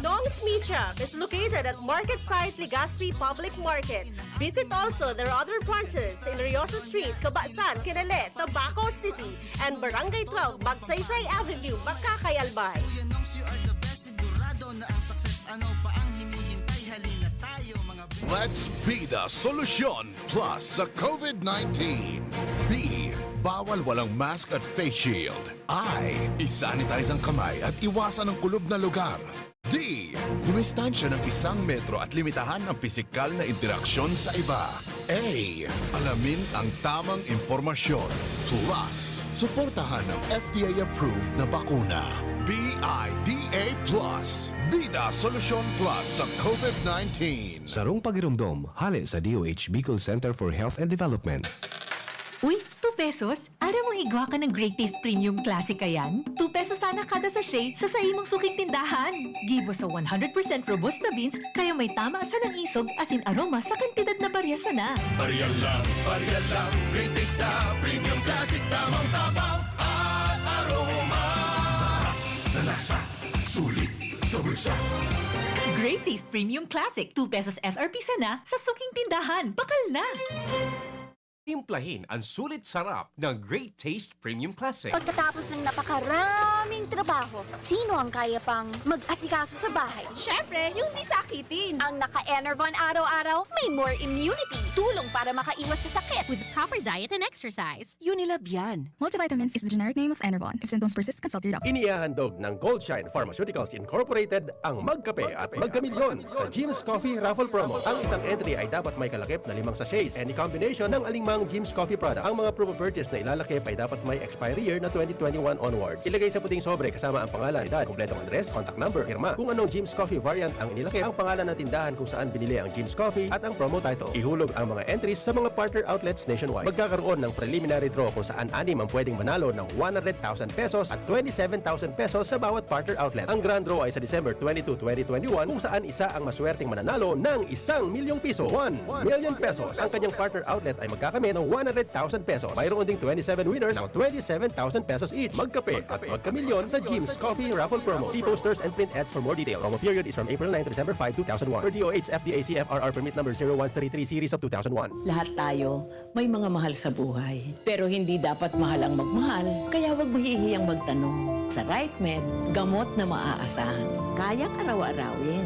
Nong Smith Shop is located at Market Site, Legazpi Public Market. Visit also their other branches in Riosa Street, Cabasan, Quinale, Tabaco City, and Barangay 12, Magsaysay Avenue, Makakay, Albay. Let's be the solution plus sa COVID-19. B. Bawal walang mask at face shield. I. Isanitize ang kamay at iwasan ang kulob na lugar. D. Dumistansya ng 1 metro at limitahan ang pisikal na interaksyon sa iba. A. Alamin ang tamang impormasyon. Plus, suportahan ang FDA-approved na bakuna. BIDA Plus. Bida Solusyon Plus sa COVID-19. Sarong pagirumdom, hali sa DOH Bicol Center for Health and Development. Uy, 2 pesos? Ara mong igwa ka ng Great Taste Premium Classic kayan? 2 pesos sana kada sachet sa imong suking tindahan. Gibo sa 100% robusta beans, kaya may tama sa ng isog asin aroma sa kantidad na baryasa na. Barya lang, Great Taste na Premium Classic, tamang tabang at aroma. Sarap na lasa, sulit sa bulsa. Great Taste Premium Classic, 2 pesos SRP sana sa suking tindahan. Bakal na! Timplahin ang sulit sarap ng Great Taste Premium Classic. Pagkatapos ng napakaraming trabaho, sino ang kaya pang mag-asikaso sa bahay? Siyempre, yung di sakitin. Ang naka-Enervon araw-araw, may more immunity. Tulong para makaiwas sa sakit. With proper diet and exercise. Unilab yan. Multivitamins is the generic name of Enervon. If symptoms persist, consult your doctor. Inihahandog ng Goldshine Pharmaceuticals Incorporated ang Magkape at Magkamilyon sa Jim's Coffee Raffle Promo. Ang isang entry ay dapat may kalakip na 5 sachets. Any combination ng alingmang Jim's Coffee product. Ang mga proof of purchase na ilalakip ay dapat may expiry year na 2021 onwards. Ilagay sa puting sobre kasama ang pangalan, edad, kompletong address, contact number, firma, kung anong Jim's Coffee variant ang inilakip, ang pangalan ng tindahan kung saan binili ang Jim's Coffee at ang promo title. Ihulog ang mga entries sa mga partner outlets nationwide. Magkakaroon ng preliminary draw kung saan 6 ang pwedeng manalo ng 100,000 pesos at 27,000 pesos sa bawat partner outlet. Ang grand draw ay sa December 22, 2021 kung saan isa ang maswerteng mananalo ng 1 milyong piso. 1 million pesos. Ang kanyang partner outlet ay magkakamit ng 100,000 pesos. Mayroon ding 27 winners ng 27,000 pesos each. Magkape at magkamilyon sa Jim's Coffee Raffle Promo. See posters and print ads for more details. Promo period is from April 9 to December 5, 2001. Per DOH FDA CFRR permit number 0133 series of 2001. Lahat tayo may mga mahal sa buhay. Pero hindi dapat mahal ang magmahal. Kaya huwag mahihiyang magtanong. Sa RightMed, gamot na maaasahan. Kayang araw-arawin.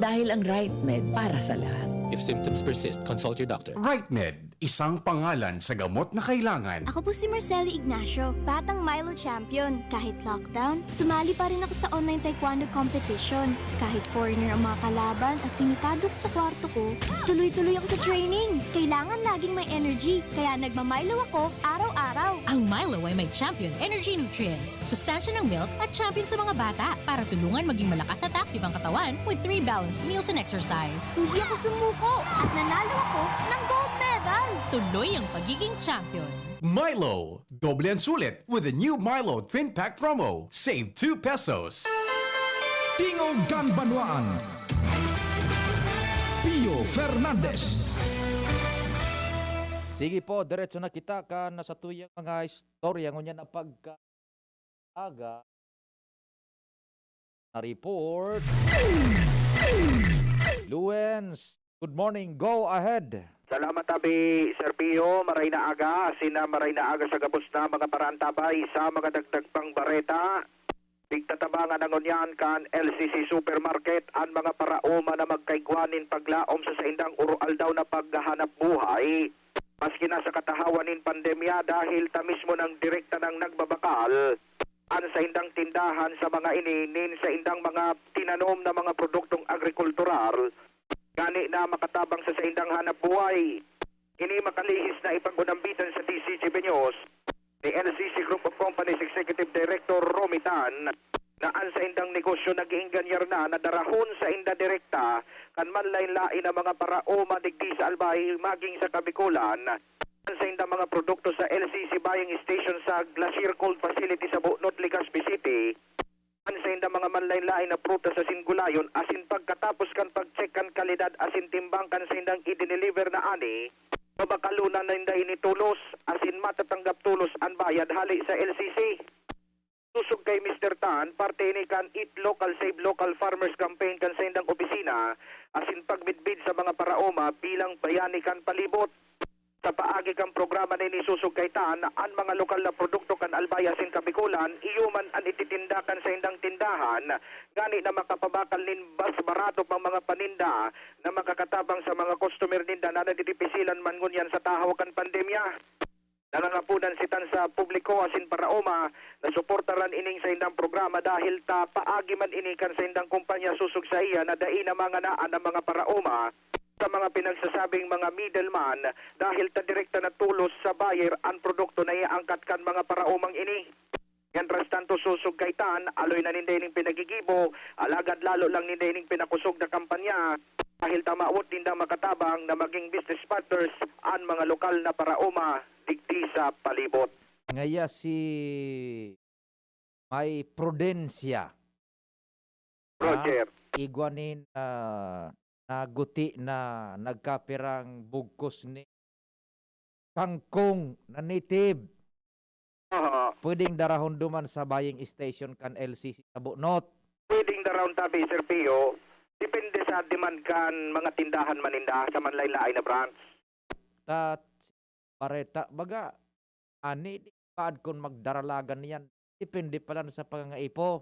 Dahil ang RightMed para sa lahat. If symptoms persist, consult your doctor. RightMed, isang pangalan sa gamot na kailangan. Ako po si Marceli Ignacio, batang Milo champion. Kahit lockdown, sumali pa rin ako sa online taekwondo competition. Kahit foreigner ang mga kalaban at limitado ko sa kwarto ko, tuloy-tuloy ako sa training. Kailangan laging may energy, kaya nagmamilo ako araw-araw. araw-araw. Ang Milo ay may champion energy nutrients, sustansya ng milk at champion sa mga bata para tulungan maging malakas at active ang katawan with 3 balanced meals and exercise. Hindi ako sumuko at nanalo ako ng gold medal. Tuloy ang pagiging champion. Milo, doble ang sulit with the new Milo Twin Pack promo. Save 2 pesos. Tingog kan Banwaan. Pio Fernandez. Sige po, diretso na kita ka na sa tuyang mga istorya ngunya na pagkaaga na report. Luens, good morning, go ahead. Salamat tabi, Sir Pio. Maray na aga, maray na aga sa gabos na mga parantabay sa mga dagdag pang bareta. Bigtatabangan ng unyan kan LCC Supermarket ang mga paraoma na magkaigwanin paglaom sa indang urual daw na paghahanap buhay. Maski na sa katahawanin pandemya dahil ta mismo ng direkta ng nagbabakal an sa indang tindahan sa mga ininin sa indang mga tinanom na mga produktong agrikultural gani na makatabang sa indang hanap buhay. Ini makalihis na ipagunambitan sa DZGB News ni LCC Group of Companies Executive Director Romitan na an sa indang negosyo nag-iinganyar na darahon sa inda direkta kan manlain-lain ang mga paraoma digdi sa Albay maging sa Kabikulan an sa inda mga produkto sa LCC Buying Station sa Glacier Cold Facility sa Bunot, Legazpi City an sa inda mga manlain-lain na prutas sa Singulayon asin pagkatapos kan pag-check kan kalidad asin timbang kan sa indang i-deliver na ani mabakalunan na inda initulos asin matatanggap tulos ang bayad hali sa LCC. Susog kay Mr. Tan, parte ni kan Eat Local Save Local Farmers Campaign kan sa indang opisina asin pagbidbid sa mga paraoma bilang bayani kan palibot. Sa paagi kang programa na inisusog kay Tan, ang mga lokal na produkto kan Albay asin Kabikulan, iyuman ang ititindakan sa indang tindahan, gani na makapabakal nin bas barato pang mga paninda na makakatabang sa mga customer ninda na nadidipisilan man ngunyan sa tahaw kan pandemya. Nangangapunan si Tan sa publiko asin paraoma na suportaran ining sa indang programa dahil ta paagi man inikan sa indang kumpanya susug sa iya na dai na mga naan ang mga paraoma sa mga pinagsasabing mga middleman dahil ta direkta na tulos sa buyer ang produkto na iangkat kan mga paraomang ini. Yan tanto susug kay Tan, aloy na ninday ning pinagigibo, alagad lalo lang ninday ning pinakusog na kampanya dahil tamaot nindang makatabang na maging business partners ang mga lokal na paraoma digdi sa palibot. Ngaya si may prudensya. Roger. Igwanin naguti na nagkapirang bugkos ni kangkong na native. Pwedeng darahon duman sa buying station kan LCC sa Bunot. Pwedeng darahon tabi, Sir Pio. Depende sa demand kan mga tindahan maninda sa manlaylay na branch. Pareta, baga, ani, paad kung magdaralagan niyan, depende pala sa pangangaipo.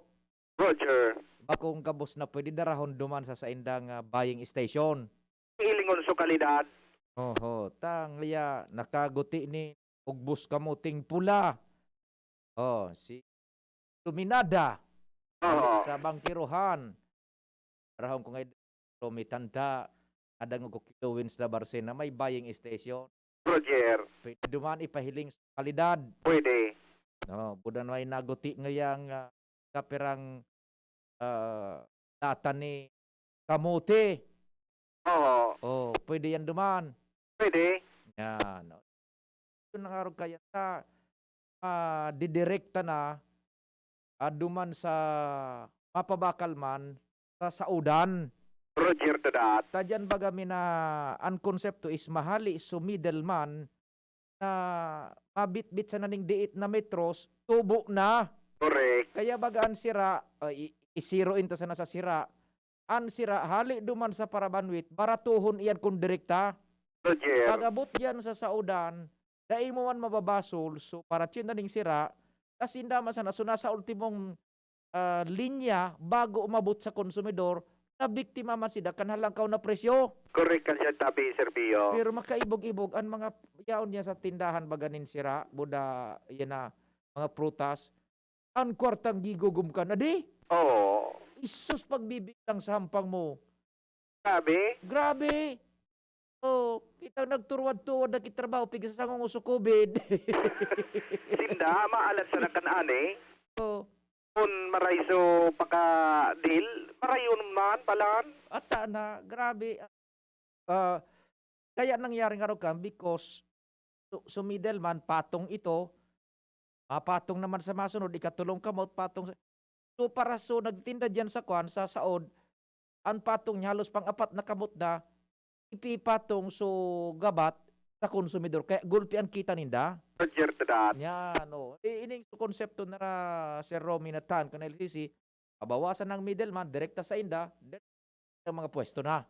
Roger. Bakong kabos na pwede darahon duman sa indang buying station. Ilingon sa kalidad. Oho, tang liya, nakaguti ni ugbus kamuting pula. Oh, si Luminada. Sa bangkiruhan. Darahon ko ngayon, Romitanda, adang ko kilowins na barsin na may buying station. Roger. Pwede duman ipahiling sa kalidad. Pwede. No, budan may naguti ngayang kapirang data ni kamuti. Oo. Oh, pwede yan duman. Pwede. Yan. Yun ang araw kaya ta didirekta na duman sa mapabakal man sa saudan. Roger to that. Tadyan baga mina ang konsepto is mahali so middleman na mabit-bit sa naning diit na metros, tubo na. Correct. Kaya baga ang sira, isiro inta sa nasa sira, ang sira, hali duman sa parabanwit, baratuhon iyan kung direkta. Roger. Pagabot yan sa saudan, dahil mo man mababasol, so para tiyan naning sira, tas indama sana, so nasa ultimong linya, bago umabot sa konsumidor, na biktima man sida kanhalangkaw na presyo. Correct ka siya tabi, Sir Pio. Pero makaibog-ibog ang mga yaon niya sa tindahan baganin sira, buda yan na mga prutas. Ang kwartang gigugum ka na di. Oo. Isus pagbibig lang sa hampang mo. Grabe. Grabe. Oh, kita nagturuan-tuwan na kitrabaho pigsa sa ngong uso COVID. Sinda, maalat sa nakanane. Oh. Kung marayso paka-deal, marayon man palaan. Ata na, grabe. Kaya nangyari nga rin because so middleman, patong ito, patong naman sa masunod, ikatulong kamot, patong. So para so nagtinda dyan sa kwan, sa saod, ang patong niya halos pang-apat na kamot na, ipipatong so gabat sa konsumidor. Kaya gulpi ang kita ninda. Roger to that. Yan, no. Ining konsepto na Sir Romy na tan, kan LCC, pabawasan ng middleman, direkta sa inda, ang mga pwesto na.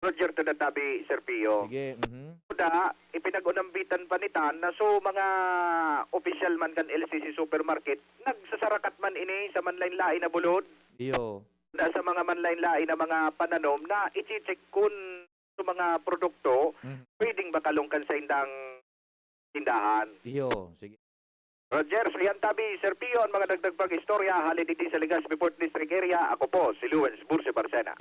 Roger to that, tabi, Sir Pio. Sige. Kuda, ipinag-unambitan pa ni Tan na so mga official man kan LCC supermarket, nagsasarakat man ini sa manlain-lain na bulod. Iyo. Sa mga manlain-lain na mga pananom na i-check kung sa mga produkto, pwedeng bakalungkan sa indang tindahan. Iyo, sige. Roger, so yan tabi, Sir Pio, ang mga dagdag pang istorya, halin dito sa Legazpi Port District area. Ako po, si Luwens Burse Barcena.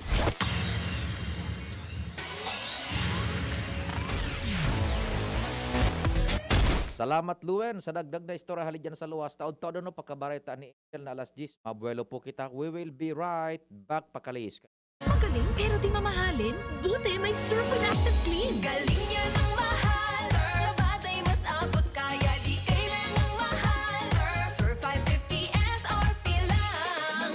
Salamat Luen sa dagdag na istorya halid dyan sa luwas. Taod-taod no pagkabareta ni Angel na alas 10. Mabuelo po kita. We will be right back pakalis. Magaling pero di mamahalin? Buti may Surf and Active Clean. Galing niya ng mahal. Surf at ay mas abot kaya di kailangang mahal. Surf 550 SRP lang.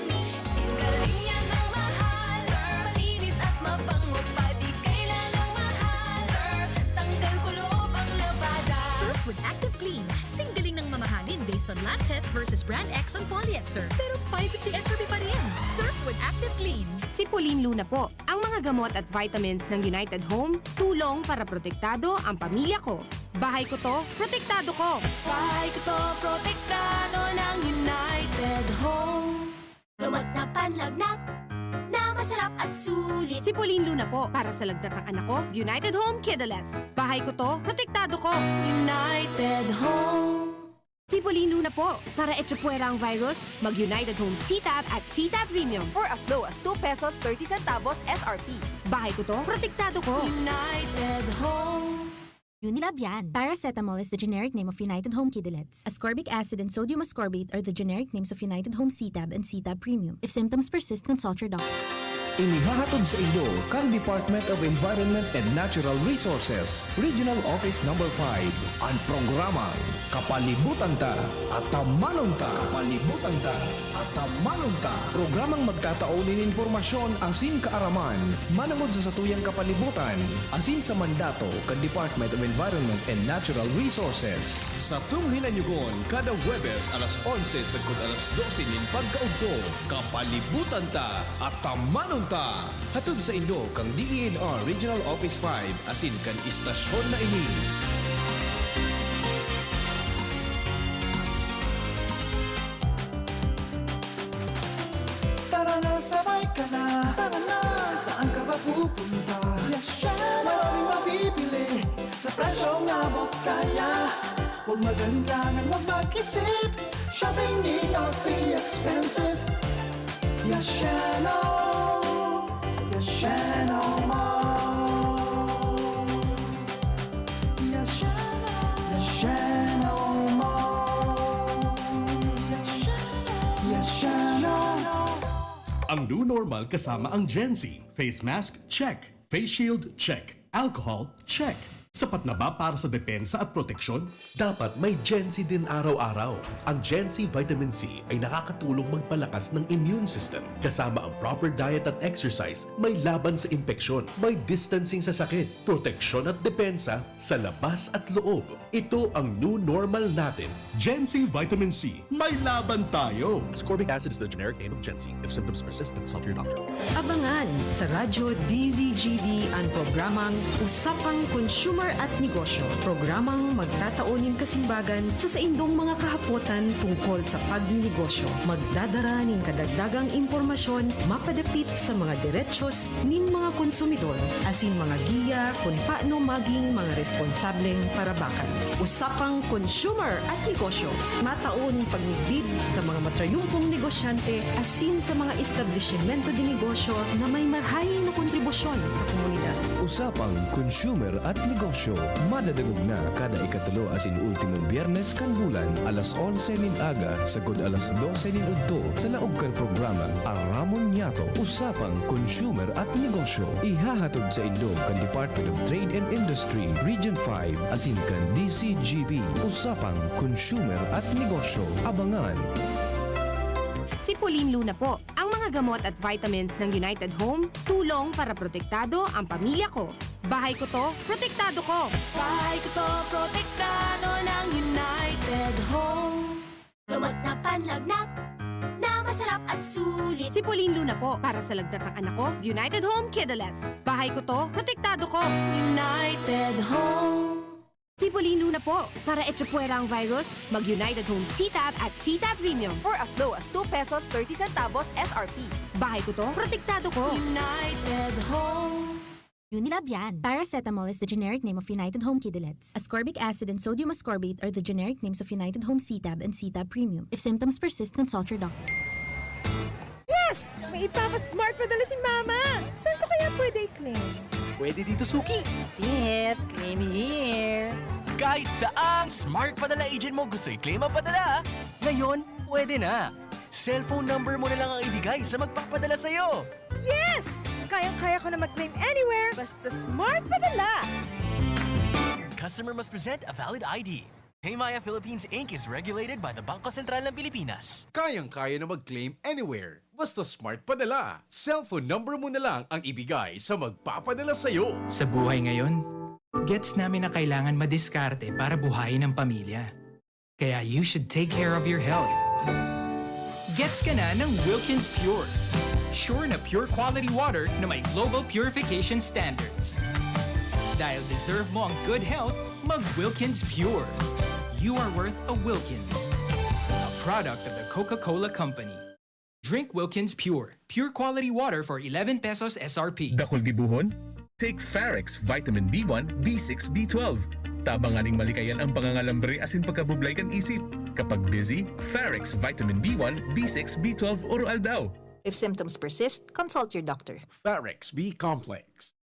Galing niya ng mahal. Surf malinis at mabango pa di kailangang mahal. Surf tanggal kulob ang labada. Surf with Active Clean. Singgaling ng mamahalin based on lab test versus brand X on polyester. Pero 550 SRP pa rin. Surf with Active Clean. Si Pauline Luna po, ang mga gamot at vitamins ng United Home, tulong para protektado ang pamilya ko. Bahay ko to, protektado ko. Bahay ko to, protektado ng United Home. Gamot na panlagnat, na masarap at sulit. Si Pauline Luna po, para sa lagnat ng anak ko, United Home Kidalets. Bahay ko to, protektado ko. United Home. Si Pauline Luna po, para echapuera ang virus, mag-United Home CTAB at CTAB Premium for as low as 2 pesos 30 centavos SRP. Bahay ko to, protektado ko. United Home. Unilab yan. Paracetamol is the generic name of United Home Kidalets. Ascorbic acid and sodium ascorbate are the generic names of United Home CTAB and CTAB Premium. If symptoms persist, consult your doctor. Inihahatod sa inyo kan Department of Environment and Natural Resources, Regional Office No. 5, ang programang Kapalibutan Ta at Tamanong Ta. Kapalibutan Ta at Tamanong Ta. Programang magtataon ng impormasyon asin kaaraman, manangod sa satuyang kapalibutan, asin sa mandato kan Department of Environment and Natural Resources. Sa tunghinanyugon, kada Huwebes alas 11 sagkod alas 12 nin pagkaugto, Kapalibutan Ta at Tamanong Ta. Hatod sa Indo kang DENR Regional Office 5 asin kan istasyon na ini. Tara na, sabay ka na. Tara na, saan ka ba pupunta? Maraming mabibili sa presyong abot kaya. Huwag magalinlangan, huwag mag-isip. Shopping need not be expensive. Yashano Mall. Yashano Mall. Yashano. Ang new normal kasama ang Gen Z. Face mask, check. Face shield, check. Alcohol, check. Sapat na ba para sa depensa at proteksyon? Dapat may Gen Z din araw-araw. Ang Gen Z Vitamin C ay nakakatulong magpalakas ng immune system. Kasama ang proper diet at exercise, may laban sa impeksyon, may distancing sa sakit, proteksyon at depensa sa labas at loob. Ito ang new normal natin. Gen Z Vitamin C. May laban tayo! Ascorbic acid is the generic name of Gen Z. If symptoms persist, consult your doctor. Abangan sa radyo DZGB ang programang Usapang Consumer at Negosyo. Programang magtataonin kasimbagan sa saindong mga kahapotan tungkol sa pagninegosyo. Magdadara nin kadagdagang impormasyon mapadapit sa mga diretsyon nin mga konsumidor asin mga giya kung paano maging mga responsableng parabakan. Usapang Consumer at Negosyo. Mataon pagnibid sa mga matrayumpong negosyante asin sa mga establishmento de negosyo na may marhaying na kontribusyon sa komunidad. Usapang consumer at negosyo. Madadagog na kada ikatulo asin ultimong biyernes kan bulan alas 11 nin aga sagod alas 12 nin udto sa laog kan programa Aramon Niato. Usapang consumer at negosyo. Ihahatod sa Indo kan Department of Trade and Industry Region 5 asin kan DZGB. Usapang consumer at negosyo. Abangan. Si Pauline Luna po, ang mga gamot at vitamins ng United Home, tulong para protektado ang pamilya ko. Bahay ko to, protektado ko. Bahay ko to, protektado ng United Home. Gamot na panlagnat na masarap at sulit. Si Pauline Luna po, para sa lagnat ng anak ko, United Home Kidulets. Bahay ko to, protektado ko. United Home. Si Pauline Luna po, para etsapuera ang virus, mag-United Home CTAB at CTAB Premium for as low as 2 pesos 30 centavos SRP. Bahay ko to, protektado ko. United Home. Unilab yan. Paracetamol is the generic name of United Home Kidulets. Ascorbic acid and sodium ascorbate are the generic names of United Home CTAB and CTAB Premium. If symptoms persist, consult your doctor. Yes! May ipapa-smart padala si Mama! Saan ko kaya pwede i-claim? Pwede dito, Suki. Yes, claim here. Kahit saang smart padala agent mo gusto i-claim ang padala, ngayon, pwede na. Cellphone number mo na lang ang ibigay sa magpapadala sa'yo. Yes! Kayang-kaya ko na mag-claim anywhere, basta smart padala. Customer must present a valid ID. Paymaya Philippines Inc. is regulated by the Bangko Sentral ng Pilipinas. Kayang-kaya na mag-claim anywhere. Basta smart padala. Cellphone number mo na lang ang ibigay sa magpapadala sa'yo. Sa buhay ngayon, gets namin na kailangan madiskarte para buhayin ang pamilya. Kaya you should take care of your health. Gets ka na ng Wilkins Pure. Sure na pure quality water na may global purification standards. Dahil deserve mo ang good health, mag-Wilkins Pure. You are worth a Wilkins. A product of the Coca-Cola Company. Drink Wilkins Pure. Pure quality water for 11 pesos SRP. Dakol gibuhon? Take Farex Vitamin B1, B6, B12. Tabanganing malikayan ang pangangalambre asin pagkabublay kan isip. Kapag busy, Farex Vitamin B1, B6, B12 oral daw. If symptoms persist, consult your doctor. Farex B Complex.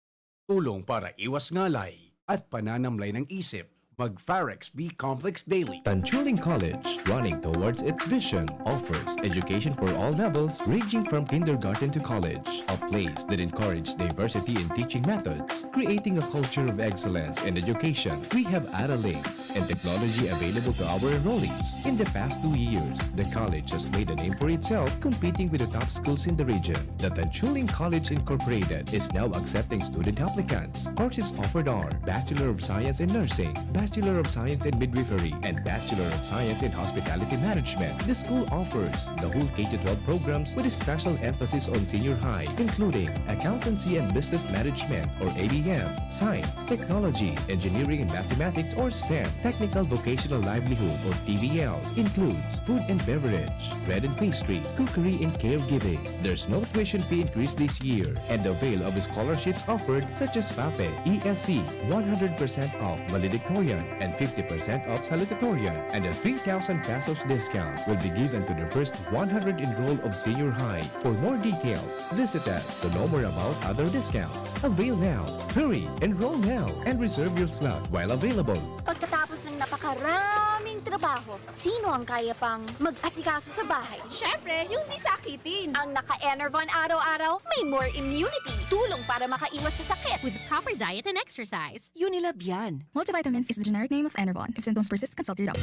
Tulong para iwas ngalay at pananamlay ng isip. Mag-Farex B Complex Daily. Tanchuling College, running towards its vision, offers education for all levels ranging from kindergarten to college. A place that encourages diversity in teaching methods, creating a culture of excellence in education. We have accolades and technology available to our enrollees. In the past 2 years, the college has made a name for itself, competing with the top schools in the region. The Tanchuling College Incorporated is now accepting student applicants. Courses offered are Bachelor of Science in Nursing, Bachelor of Science in Midwifery, and Bachelor of Science in Hospitality Management. The school offers the whole K-12 programs with a special emphasis on senior high, including Accountancy and Business Management or ABM, Science, Technology, Engineering and Mathematics or STEM, Technical Vocational Livelihood or TVL, includes Food and Beverage, Bread and Pastry, Cookery and Caregiving. There's no tuition fee increase this year, and avail of scholarships offered such as FAPE, ESC, 100% off valedictorian, and 50% off salutatorian, and a 3,000 pesos discount will be given to the first 100 enrolled of senior high. For more details, visit us to know more about other discounts. Avail now, hurry, enroll now, and reserve your slot while available. Pagkatapos ng napakaraming trabaho, sino ang kaya pang mag-asikaso sa bahay? Siyempre, yung di sakitin. Ang naka-Enervon araw-araw, may more immunity. Tulong para makaiwas sa sakit. With proper diet and exercise. Unilab yan. Multivitamins is the generic name of Enervon. If symptoms persist, consult your doctor.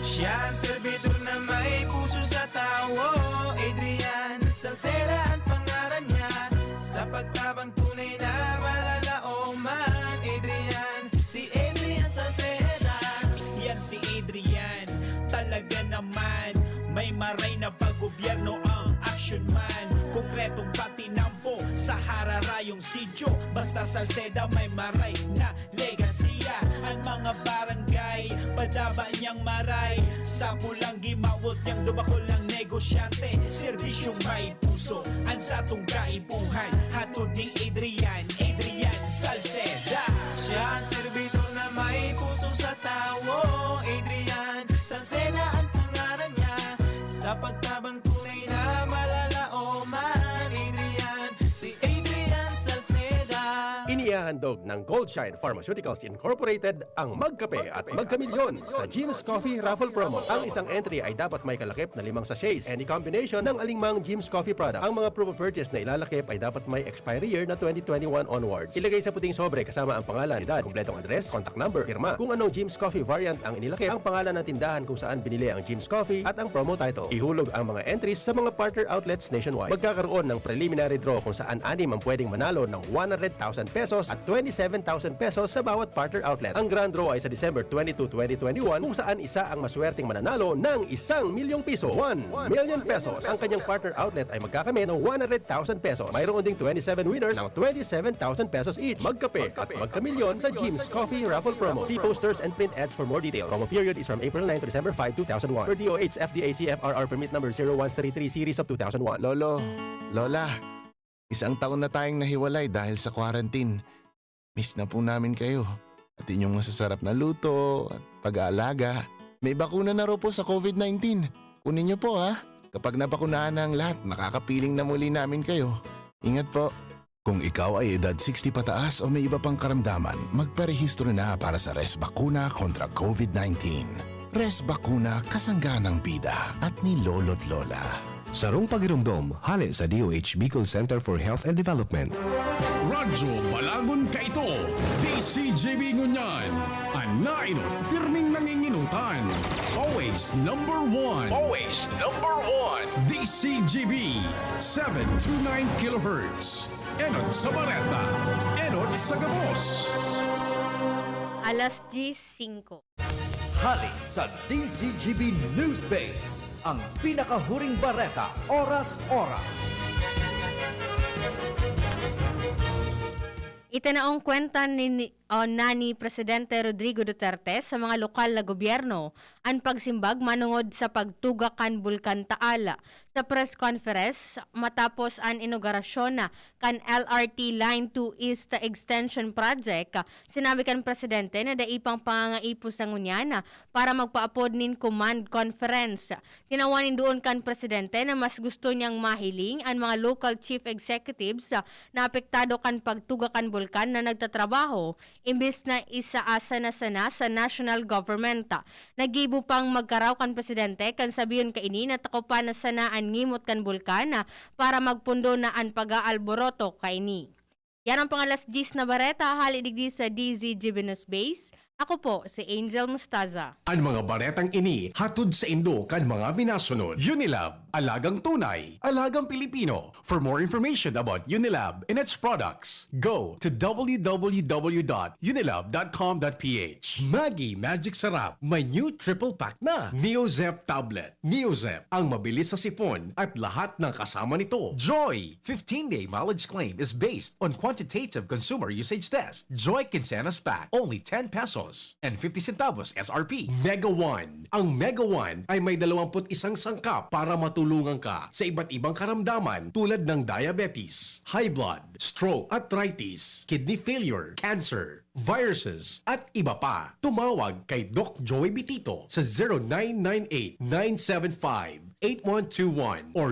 Siya ang servidor na may puso sa tao. Adrian Salcera ang pangalan niya. Sa pagtabang tunay na malalaoman. Adrian, si Adrian Salcera. Yan si Adrian, talaga naman. May maray na pag-gobyerno ang action man. Konkretong patinampo sa hararayong sidyo. Basta Salceda may maray na legasiya. Ang mga barangay, padaba niyang maray. Sa pulang gimawot niyang dubako lang negosyante. Serbisyong may puso, ang satong kaibuhan. Hatod ni Adrian, Adrian Salceda. Siya ang servidor na may puso sa tao. Adrian Salceda ang pangalan niya. Sa pagtabang tunay na malalaoman. Adrian, si Adrian Salceda. Inihahandog ng Goldshine Pharmaceuticals Incorporated ang Magkape at Magkamilyon sa Jim's Coffee Raffle Promo. Ang isang entry ay dapat may kalakip na 5 sachets. Any combination ng alingmang Jim's Coffee product. Ang mga proof of purchase na ilalakip ay dapat may expiry year na 2021 onwards. Ilagay sa puting sobre kasama ang pangalan, edad, kumpletong address, contact number, firma. Kung anong Jim's Coffee variant ang inilakip, ang pangalan ng tindahan kung saan binili ang Jim's Coffee at ang promo title. Ihulog ang mga entries sa mga partner outlets nationwide. Magkakaroon ng preliminary draw kung saan 6 ang pwedeng manalo ng 100,000 pesos at 27,000 pesos sa bawat partner outlet. Ang grand draw ay sa December 22, 2021 kung saan isa ang maswerteng mananalo ng 1 milyong piso. 1 million pesos. Ang kanyang partner outlet ay magkakamit ng 100,000 pesos. Mayroon ding 27 winners ng 27,000 pesos each. Magkape at magkamilyon sa Jim's Coffee Raffle Promo. See posters and print ads for more details. Promo period is from April 9 to December 5, 2001. Per DOH FDA CFRR permit number 0133 series of 2001. Lolo, Lola, isang taon na tayong nahiwalay dahil sa quarantine. Miss na po namin kayo. At inyong masasarap na luto at pag-aalaga. May bakuna na raw po sa COVID-19. Kunin niyo po ha. Kapag nabakunahan na ang lahat, makakapiling na muli namin kayo. Ingat po. Kung ikaw ay edad 60 pataas o may iba pang karamdaman, magparehistro na para sa Res Bakuna kontra COVID-19. Res Bakuna, kasangganang bida at ni Lolo't Lola. Sarong pagirumdom, hali sa DOH Bicol Center for Health and Development. Radyo Balagon ka ito, DZGB ngunyan, anainot, pirming nanginginutan, always number one. Always number one. DZGB, 729 kHz. Enot sa Bareta, enot sa Gabos. Alas 10:05. Hali sa DZGB News Base, ang pinakahuring bareta, oras-oras. Itinaong kwenta ni Presidente Rodrigo Duterte sa mga lokal na gobyerno ang pagsimbag manungod sa pagtugakan Bulkan Taal. Sa press conference matapos ang inaugurasyon na kan LRT Line 2 East Extension Project, sinabi kan Presidente na daipang pangangaipos sa ngunyana para magpaapod nin command conference. Tinawanin doon kan Presidente na mas gusto niyang mahiling ang mga local chief executives na apektado kan pagtugakan Bulkan na nagtatrabaho imbes na isaasa na sana sa national government. Nagibo pang magkaraw kan Presidente kan sabiyon kaini na takopan na sana ang ngimot kan Bulkan para magpundo na ang pag-aalboroto kaini. Yan ang pangalas 10 na bareta, hali digdi sa DZGB News Base. Ako po si Angel Mustaza. Ang mga baretang ini hatod sa Indo kan mga minasunod. Unilab, alagang tunay, alagang Pilipino. For more information about Unilab and its products, go to www.unilab.com.ph. Maggie Magic Sarap, may new triple pack na. Neozep Tablet. Neozep, ang mabilis sa sipon at lahat ng kasama nito. Joy, 15-day mileage claim is based on quantitative consumer usage test. Joy Quincenas Pack, only 10 pesos. And 50 centavos SRP. Mega One. Ang Mega One ay may 21 sangkap para matulungan ka sa iba't ibang karamdaman tulad ng diabetes, high blood, stroke, arthritis, kidney failure, cancer, viruses, at iba pa. Tumawag kay Doc Joey Bitito sa 0998-975-8121 or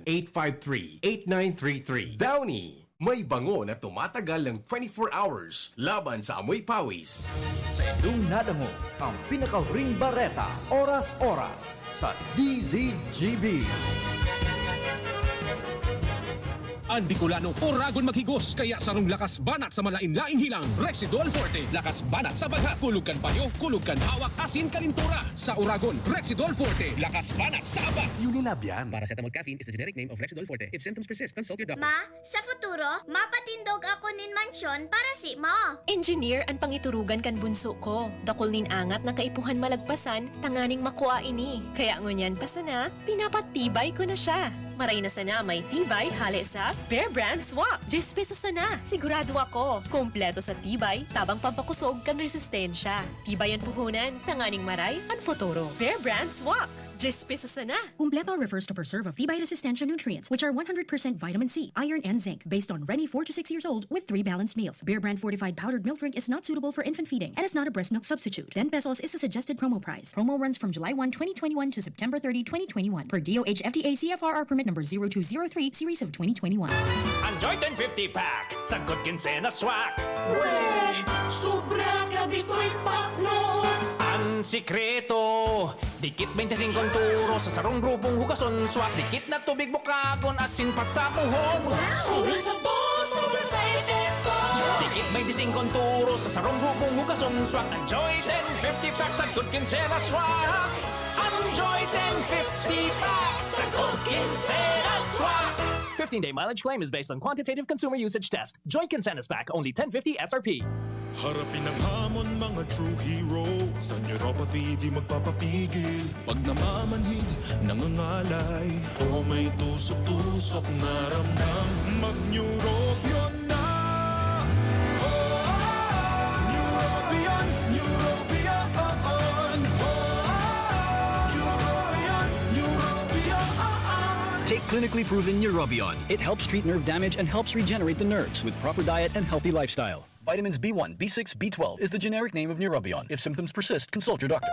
0917-853-8933. Downy, may bango na tumatagal ng 24 hours laban sa amoy pawis. Sa inyong nadamo, ang pinakahuring bareta, oras-oras sa DZGB. Ang Bicolano Oragon maghigos kaya sarong lakas banat sa malain-laing hilang. Rexidol Forte, lakas banat sa bagha. Kulog kan payo, kulog kan hawak, asin kalintura. Sa Oragon, Rexidol Forte, lakas banat sa aba. Unilab yan. Paracetamol caffeine is the generic name of Rexidol Forte. If symptoms persist, consult your doctor. Ma, sa futuro, mapatindog ako nin mansyon para si Ma. Engineer ang pangiturugan kan bunso ko. Dakol nin angat na kaipuhan malagpasan, tanganing makuha ini. Kaya ngunyan pa sana, pinapatibay ko na siya. Maray na sana may tibay hali sa Bear Brand Swak. 10 pesos sana. Sigurado ako. Kompleto sa tibay, tabang pampakusog kan resistensya. Tibay ang puhunan, tanganing maray, ang futuro. Bear Brand Swak. 10 pesos sana. Kumpleto refers to preserve of tibay resistensya nutrients, which are 100% vitamin C, iron, and zinc, based on Rennie 4 to 6 years old with 3 balanced meals. Bear Brand fortified powdered milk drink is not suitable for infant feeding and is not a breast milk substitute. 10 pesos is the suggested promo price. Promo runs from July 1, 2021 to September 30, 2021. Per DOH FDA CFRR permit Permit number 0203, series of 2021. Enjoy 1050 pack, sagot kinsena swak. Weh, sobra ka bitoy pakno. Ang sikreto, dikit 25 turo sa sarong grupong hugason swak. Dikit na tubig bukagon asin pa sa buhok. Sobra sa boss, sobra sa epekto. Dikit 25 turo sa sarong grupong hugason swak. Enjoy 1050 pack, sagot kinsena swak. Enjoy 1050 pack, sagot kinsena swak. 15-day mileage claim is based on quantitative consumer usage test. Joy Kinsenas Pack, only 1050 SRP. Harapin ang hamon mga true hero. Sa neuropathy di magpapapigil. Pag namamanhid, nangangalay, o may tusok-tusok na ramdam, mag-neurobion na. Neurobion, neurobion. Neurobion, neurobion. Take clinically proven Neurobion. It helps treat nerve damage and helps regenerate the nerves with proper diet and healthy lifestyle. Vitamins B1, B6, B12 is the generic name of Neurobion. If symptoms persist, consult your doctor.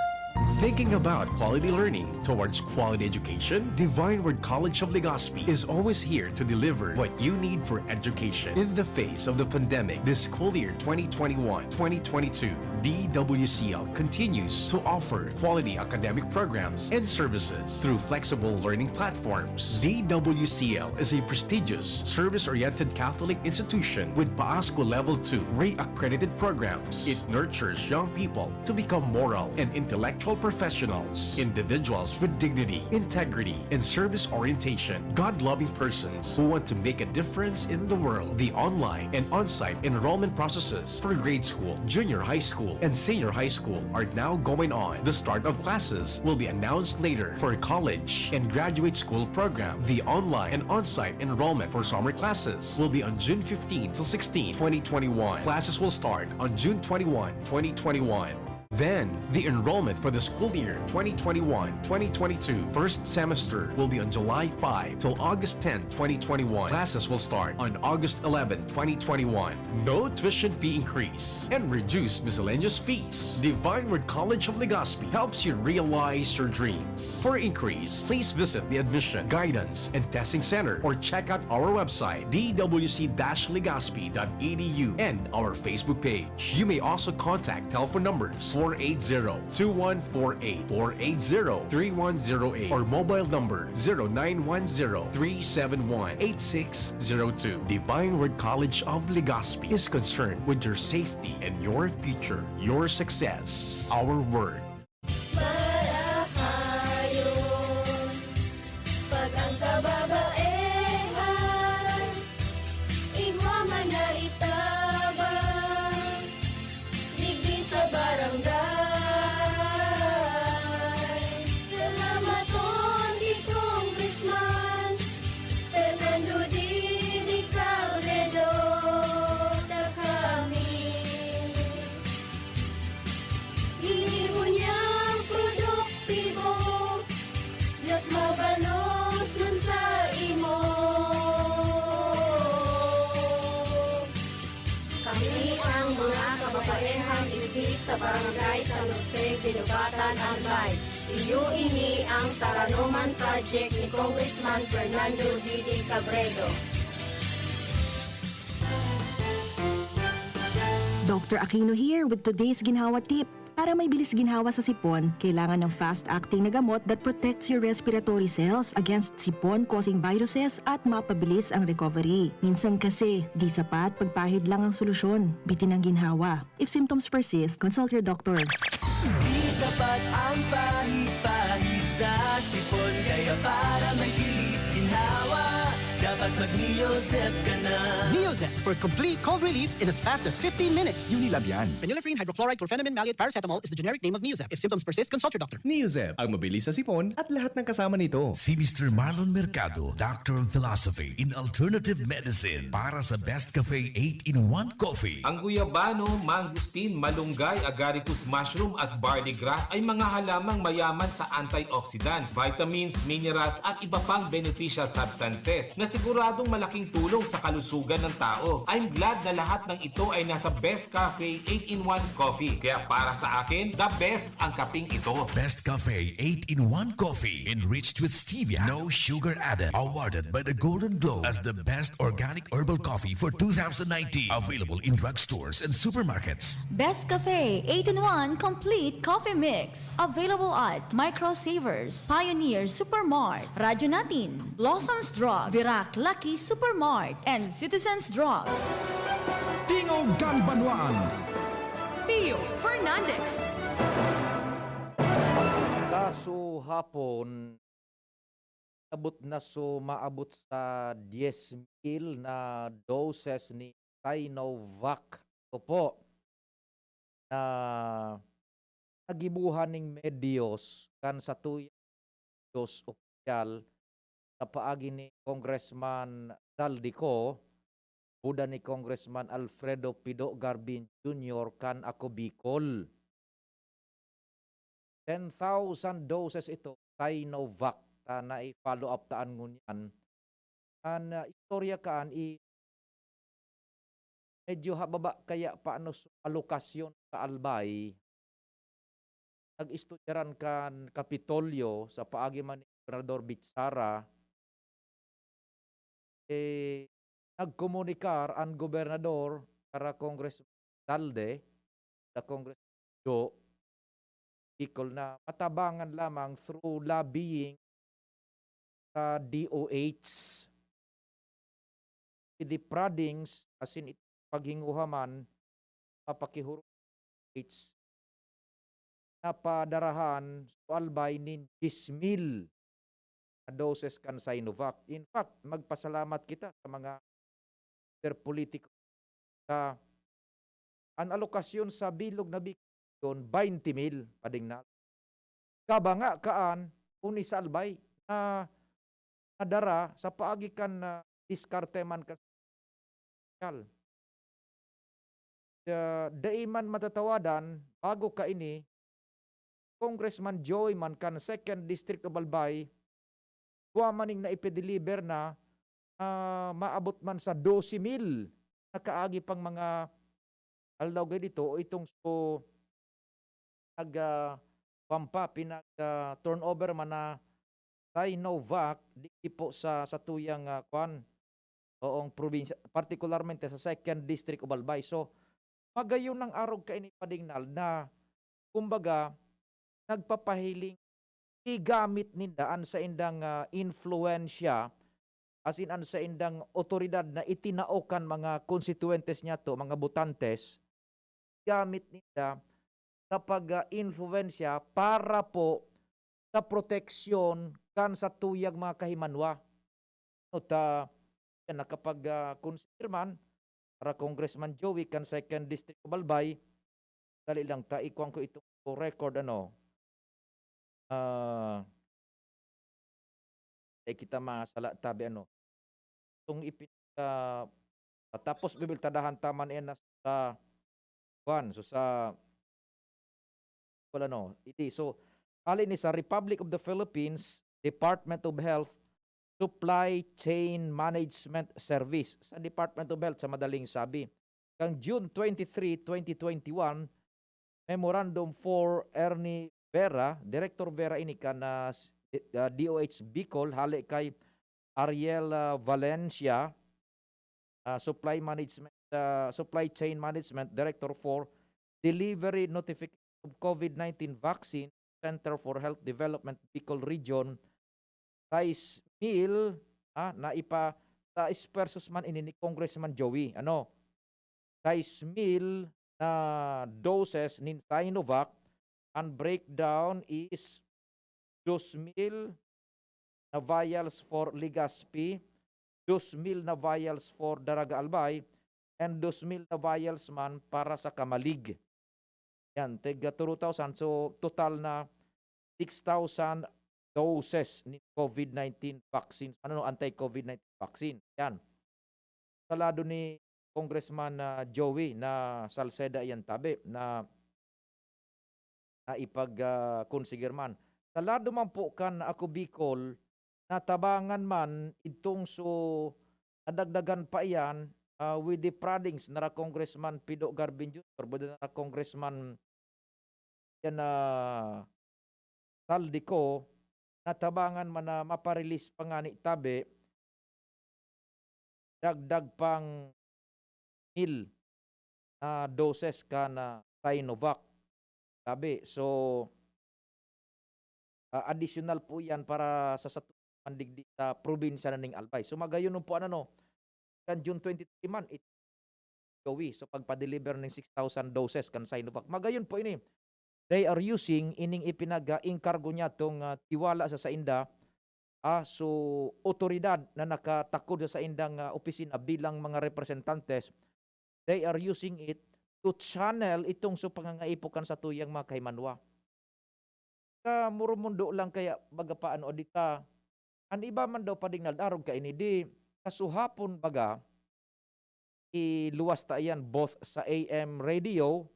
Thinking about quality learning towards quality education? Divine Word College of Legazpi is always here to deliver what you need for education. In the face of the pandemic, this school year 2021-2022, DWCL continues to offer quality academic programs and services through flexible learning platforms. DWCL is a prestigious, service-oriented Catholic institution with PAASCO Level 2 Ray-accredited programs. It nurtures young people to become moral and intellectual professionals, individuals with dignity, integrity, and service orientation, God-loving persons who want to make a difference in the world. The online and on-site enrollment processes for grade school, junior high school, and senior high school are now going on. The start of classes will be announced later. For college and graduate school program, the online and on-site enrollment for summer classes will be on June 15 till 16, 2021. Classes will start on June 21, 2021. Then, the enrollment for the school year 2021-2022 first semester will be on July 5 till August 10, 2021. Classes will start on August 11, 2021. No tuition fee increase and reduced miscellaneous fees. Divine Word College of Legazpi helps you realize your dreams. For increase, please visit the Admission, Guidance, and Testing Center or check out our website dwc-legazpi.edu and our Facebook page. You may also contact telephone numbers 480-2148, 480-3108, or mobile number 0910-371-8602. Divine Word College of Legazpi is concerned with your safety and your future, your success. Our word. Pag ang kababaehan, igwa man na itabang, digdi sa barangay. Salamat on di Congressman Fernando Didi Cabredo na kami. Iniwan niyang produktibo, Diyos mabalos nun sa imo. Kami ang mga kababaehang ibig sa barangay San Jose, Ginugatan, Albay. Iyo ini ang Taranuman Project ni Congressman Fernando Didi Cabredo. Dr. Aquino here with today's ginhawa tip. Para may bilis ginhawa sa sipon, kailangan ng fast-acting na gamot that protects your respiratory cells against sipon causing viruses at mapabilis ang recovery. Minsan kasi, di sapat pagpahid lang ang solusyon. Bitin ang ginhawa. If symptoms persist, consult your doctor. Di sapat ang pahid-pahid sa sipon, kaya para may bilis ginhawa, dapat mag-Neozep ka na. Neozep for complete cold relief in as fast as 15 minutes. Unilab yan. Phenylephrine, hydrochloride, chlorpheniramine, maleate, paracetamol is the generic name of Neozep. If symptoms persist, consult your doctor. Neozep, ang mabilis sa sipon at lahat ng kasama nito. Si Mr. Marlon Mercado, Doctor of Philosophy in Alternative Medicine para sa Best Cafe 8-in-1 Coffee. Ang guyabano, mangustin, malunggay, agaricus mushroom at barley grass ay mga halamang mayaman sa antioxidants, vitamins, minerals at iba pang beneficial substances na siguro siguradong malaking tulong sa kalusugan ng tao. I'm glad na lahat ng ito ay nasa Best Cafe 8-in-1 Coffee. Kaya para sa akin, the best ang kaping ito. Best Cafe 8-in-1 Coffee, enriched with stevia, no sugar added. Awarded by the Golden Globe as the best organic herbal coffee for 2019. Available in drugstores and supermarkets. Best Cafe 8-in-1 Complete Coffee Mix. Available at Micro Savers, Pioneer Supermart, Radyo Natin, Blossom's Drug, Virac Lucky Supermart, and Citizens Drug. Tingog kan Banwaan. Pio Fernandez. Kaso hapon, maabot sa 10,000 na doses ni Sinovac. Ito po, na nagibuhan ng medios kan sa tuyang dos opisyal sa paagi ni Congressman Saldico, buda ni Congressman Alfredo Pido Garbin Jr. kan ako Bicol. 10,000 doses ito, Sinovac, na i-follow up taan ngunyan. An istorya kaan medyo hababa kaya paano alokasyon sa albay. Nag-istudyaran kan Kapitolyo sa paagi man ni Gobernador Bitsara, nagkomunikar ang gobernador para Congressman Talde sa Congressman Do Bicol na matabangan lamang through lobbying sa DOH. The Pradings, as in paghinguhaman, mapakihuro DOH, napadarahan sa albay nin 10,000 na doses kan Sinovac. In fact, magpasalamat kita sa mga politiko sa ang alokasyon sa bilog na Bicol 20,000 pading na. Kaba nga kaan uni sa albay na nadara sa paagi kan diskarte man ka daiman matatawadan bago ka ini Congressman Joy man kan 2nd District of Albay maning na ipideliver na maabot man sa 12,000 na kaagi pang mga aldaw dito itong so pinag turnover man na Sinovac di po sa tuyang oong probinsya, partikularmente sa 2nd District of Albay. So magayon ng arog ka ini padingnal na kumbaga nagpapahiling igamit nindaan sa indang influensya as in sa indang otoridad na itinaokan mga constituentes niya to, mga butantes, gamit ninda sa pag-influensya para po sa proteksyon kan sa tuyag mga kahimanwa. Nakapag-consider man para Congressman Joey kan 2nd District of Albay, dali lang ikuan ko itong record kita masala tabi itong tapos bibiltadahan taman na sa so hali ni sa Republic of the Philippines Department of Health Supply Chain Management Service sa Department of Health sa madaling sabi kang June 23, 2021 memorandum for Ernie Vera, Director Vera ini ka na DOH Bicol hali kay Ariel Valencia, Supply Chain Management Director for Delivery Notification of COVID-19 Vaccine, Center for Health Development Bicol Region, Rice Mill, na ipa sa ispersos man ini ni Congressman Joey. Rice Mill na doses nin Sinovac, and breakdown is 2,000 na vials for Legazpi, 2,000 na vials for Daraga Albay, and 2,000 na vials man para sa Kamalig. Yan, tiga 2,000. So, total na 6,000 doses ni COVID-19 vaccine. Anti-COVID-19 vaccine. Yan. Salado ni Congressman Joey na Salceda yan tabi na ipag-consider man. Salado man po kan ako Bicol na tabangan man itong so adagdagan pa iyan with the pradings nara Congressman Pido Garbin Jr. Buda na Congressman yan na Saldico natabangan man na maparelease pa nga ni tabi dagdag pang mil na doses ka na Sinovac tabi. So additional po yan para sa mandigdi sa probinsya na ning Albay. So magayon po kan June 23 man Joey. So pagpa-deliver ng 6,000 doses kan Sinovac. Magayon po ini. They are using ining ipinaga-inkargo niya tong tiwala sa sainda so otoridad na nakatakod sa indang opisina bilang mga representantes. They are using it to channel itong pangangaipukan sa tuyang mga kaimanwa. Murumundo lang kaya bagapaan o di ka an iba man daw padingnal darog ka ini di kasuhapon baga iluwas ta yan both sa AM radio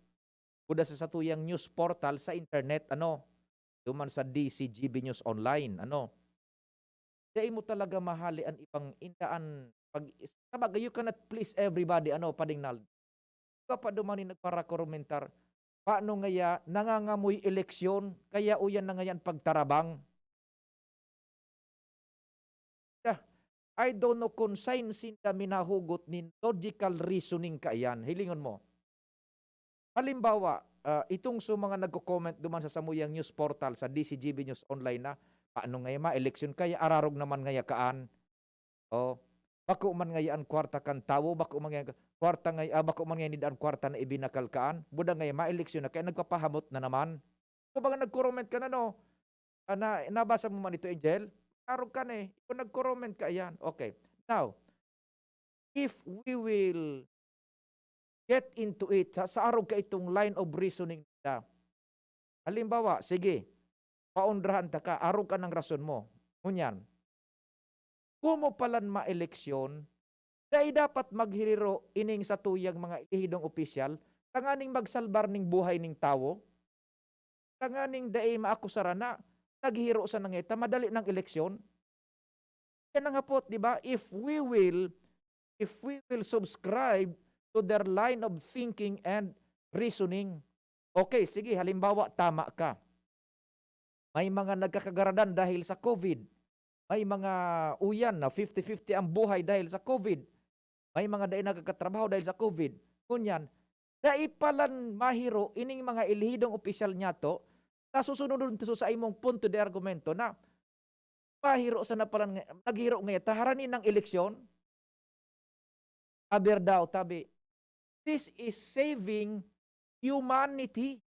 kuda sa satuyang news portal sa internet duman sa DZGB News Online dai mo talaga mahali an ibang indaan pag sabagay you cannot please everybody padingnal pa dumani nagpara komentar paano ngaya nangangamoy eleksyon kaya uyan na ngayan pagtarabang. I don't know kung science sinda minahugot ni logical reasoning ka yan. Hilingon mo. Halimbawa, itong mga nagko-comment duman sa samuyang news portal sa DZGB News Online na paano ngaya eleksyon kaya ararog naman ngaya kaan. Bako man ngayaan kwarta kan tawo, bako man ngayaan kwarta bako man ngayaan nidaan kwarta na ibinakal kaan, buda ngaya ma-eleksyon na kaya nagpapahamot na naman. So baga nag-comment ka na nabasa mo man ito Angel, arog ka na kung nag-comment ka yan. Okay, now, if we will get into it, sa arog ka itong line of reasoning nila. Halimbawa, sige, paundrahan ta ka, arog ka ng rason mo. Ngunyan, kumo palan ma-eleksyon, dahil dapat maghiriro ining sa tuyang mga ilihidong opisyal, tanganing magsalbar ning buhay ning tawo, tanganing dahil maakusara na, naghiro sa nangeta, madali ng eleksyon. Yan ang hapot, di ba? If we will subscribe to their line of thinking and reasoning, okay, sige, halimbawa, tama ka. May mga nagkakagaradan dahil sa COVID. May mga uyan na 50-50 ang buhay dahil sa COVID. May mga dahil nagkakatrabaho dahil sa COVID. Kunyan, dahil palan mahiro ining mga ilihidong opisyal niya to, susunod sa imong punto de argumento na mahiro sa napalan, naghiro ngayon, taharanin ng eleksyon, aber daw, tabi, this is saving humanity.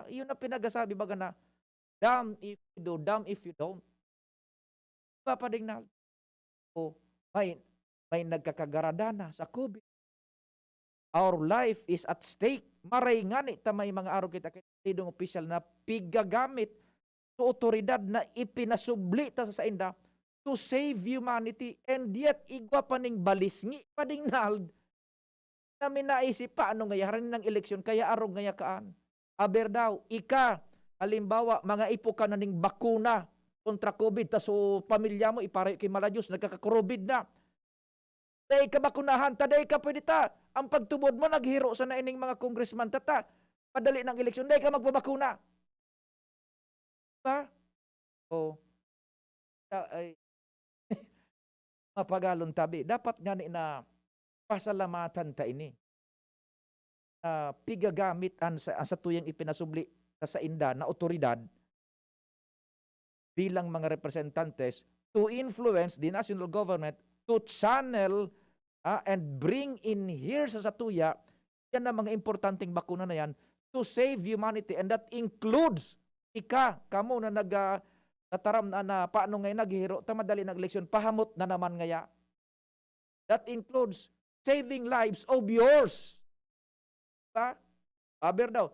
Yun na pinagasabi baga na, damn if you do, damn if you don't. Papadingnal. May nagkakagarada sa COVID. Our life is at stake. Maray nga ni may mga araw kita kitidong opisyal na pigagamit sa otoridad na ipinasubli ta sa inda to save humanity, and yet igwa pa ning balisngi padingnal na minaisip paano ngayaran ng eleksyon kaya arog ngaya kaan. Aber daw, halimbawa, mga ipo ka na ning bakuna kontra COVID, so pamilya mo, iparayo kay Maladyos, nagkaka-COVID na. Dahil ka bakunahan, taday ka pwede ta. Ang pagtubod mo, naghiro sa naining mga congressman, tata, padali ng eleksyon, dahil ka magbabakuna. Diba? Mapagalon tabi. Dapat nga na pasalamatan ta ini. Pigagamit sa tuyang ipinasubli sa inda na otoridad bilang mga representantes to influence the national government to channel and bring in here sa satuya yan ang mga importanteng bakuna na yan to save humanity, and that includes kamo na nataram na paano ngayon naghihiro tamadali ng eleksyon, pahamot na naman ngaya. That includes saving lives of yours. Diba? Aber daw,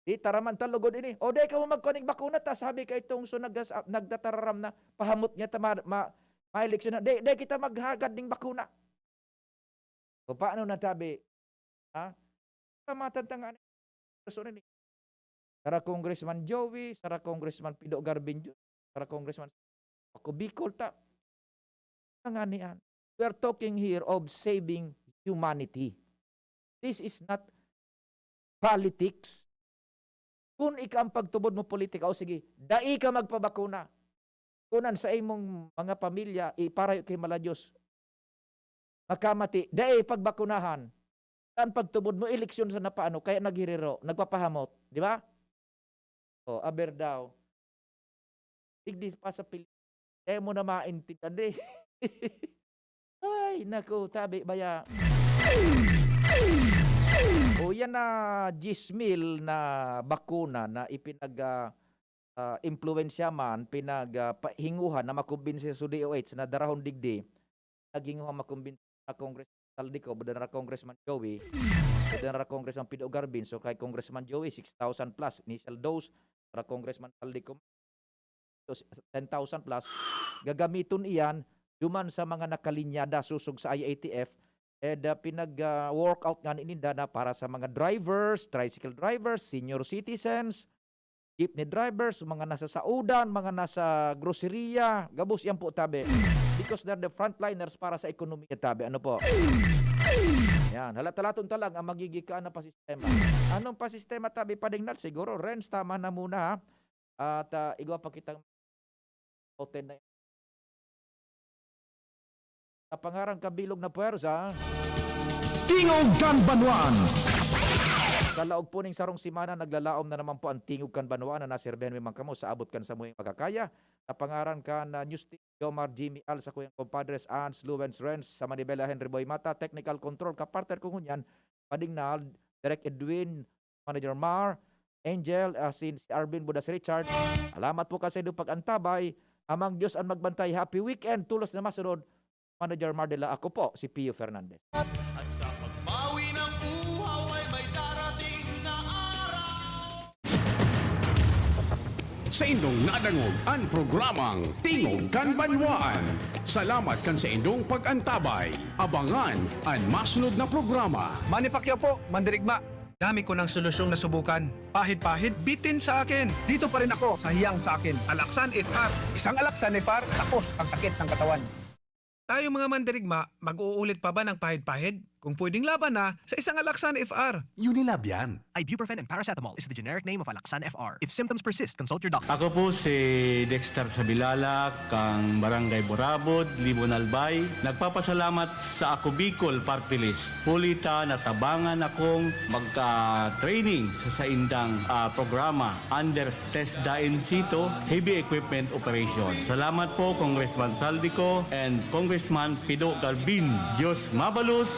di taraman talugod ini. O di ka mo magkuning bakuna ta, sabi ka itong nagdatararam na pahamot niya ta ma-eleksyon na. Di kita maghagad ng bakuna. O paano natabi? Matantangan. Sara Congressman Joey, Sara Congressman Pido Garbin, Sara Congressman ako Bicol ta. Nanganian. We are talking here of saving humanity. This is not politics. Kung ika ang pagtubod mo politika, o sige, dai ka magpabakuna. Kunan sa imong mga pamilya, iparayo kay Maladyos. Makamati, dai pagbakunahan. Ang pagtubod mo, eleksyon sa napaano, kaya naghiriro, nagpapahamot. Di ba? O, aber daw. Digdi pa sa Pilipinas. Kaya mo na maintindihan. Ay, naku, tabi, baya. O, yan na 10,000 na bakuna na influensya man, hinguhan na makumbinsi sa DOH na darahon digdi, naghinguhan makumbinsi na Congressman Saldico, badana Congressman Joey, badana Congressman Pio Garbin, so kay Congressman Joey, 6,000 plus, initial dose, para Congressman Saldico, 10,000 plus, gagamiton iyan, duman sa mga nakalinyada susog sa IATF, pinag-workout nga ininda na para sa mga drivers, tricycle drivers, senior citizens, jeepney drivers, mga nasa saudan, mga nasa groceria, gabos yan po tabi. Because they're the frontliners para sa ekonomiya tabi. Ano po? Yan, halatalaton talang ang magigikaan na pasistema. Anong pasistema tabi padingnal? Siguro, Renz, tama na muna. At igwa pa kitang hotel na yan. Napangarang kabilog na puwersa. Tingog kan Banwaan. Sa laog po ning sarong simana, naglalaom na naman po ang Tingog kan Banwaan na nasirbehan may kamo sa abot kan sa muing magkakaya. Napangaran ka na News Team, Yomar, Jimmy Al, sa kuyang compadres, Ans, Lubens, Renz, sa Manibela, Henry Boy Mata, Technical Control, kapartner ko ngunyan, Padingnal, Direct Edwin, Manager Mar, Angel, si Arvin Budas Richard. Salamat po kasi doon pag-antabay. Amang Diyos ang magbantay. Happy weekend. Tulos na masunod. Manager Mardela, ako po, si Pio Fernandez. At sa pagbawi ng uhaw ay may darating na araw. Sa indong nadangog ang programang Tingog kan Banwaan. Salamat kan sa indong pag-antabay. Abangan ang masunod na programa. Manny Pacquiao po, Mandirigma. Dami ko ng solusyong nasubukan. Pahid-pahid, bitin sa akin. Dito pa rin ako sa hiyang sa akin. Alaksan FR. Isang Alaksan FR, tapos ang sakit ng katawan. Tayo mga Mandirigma, mag-uulit pa ba ng pahid-pahid? Kung pwedeng laban na, sa isang Alaksan FR. Unilab yan. Ibuprofen and paracetamol is the generic name of Alaksan FR. If symptoms persist, consult your doctor. Ako po si Dexter Sabilala, kang Barangay Borabod, Libon Albay. Nagpapasalamat sa ako Bicol Party List. Pulita natabangan akong magka-training sa saindang programa under TESDA in situ Heavy Equipment Operation. Salamat po Congressman Saldico and Congressman Pio Garbin. Diyos mabalus.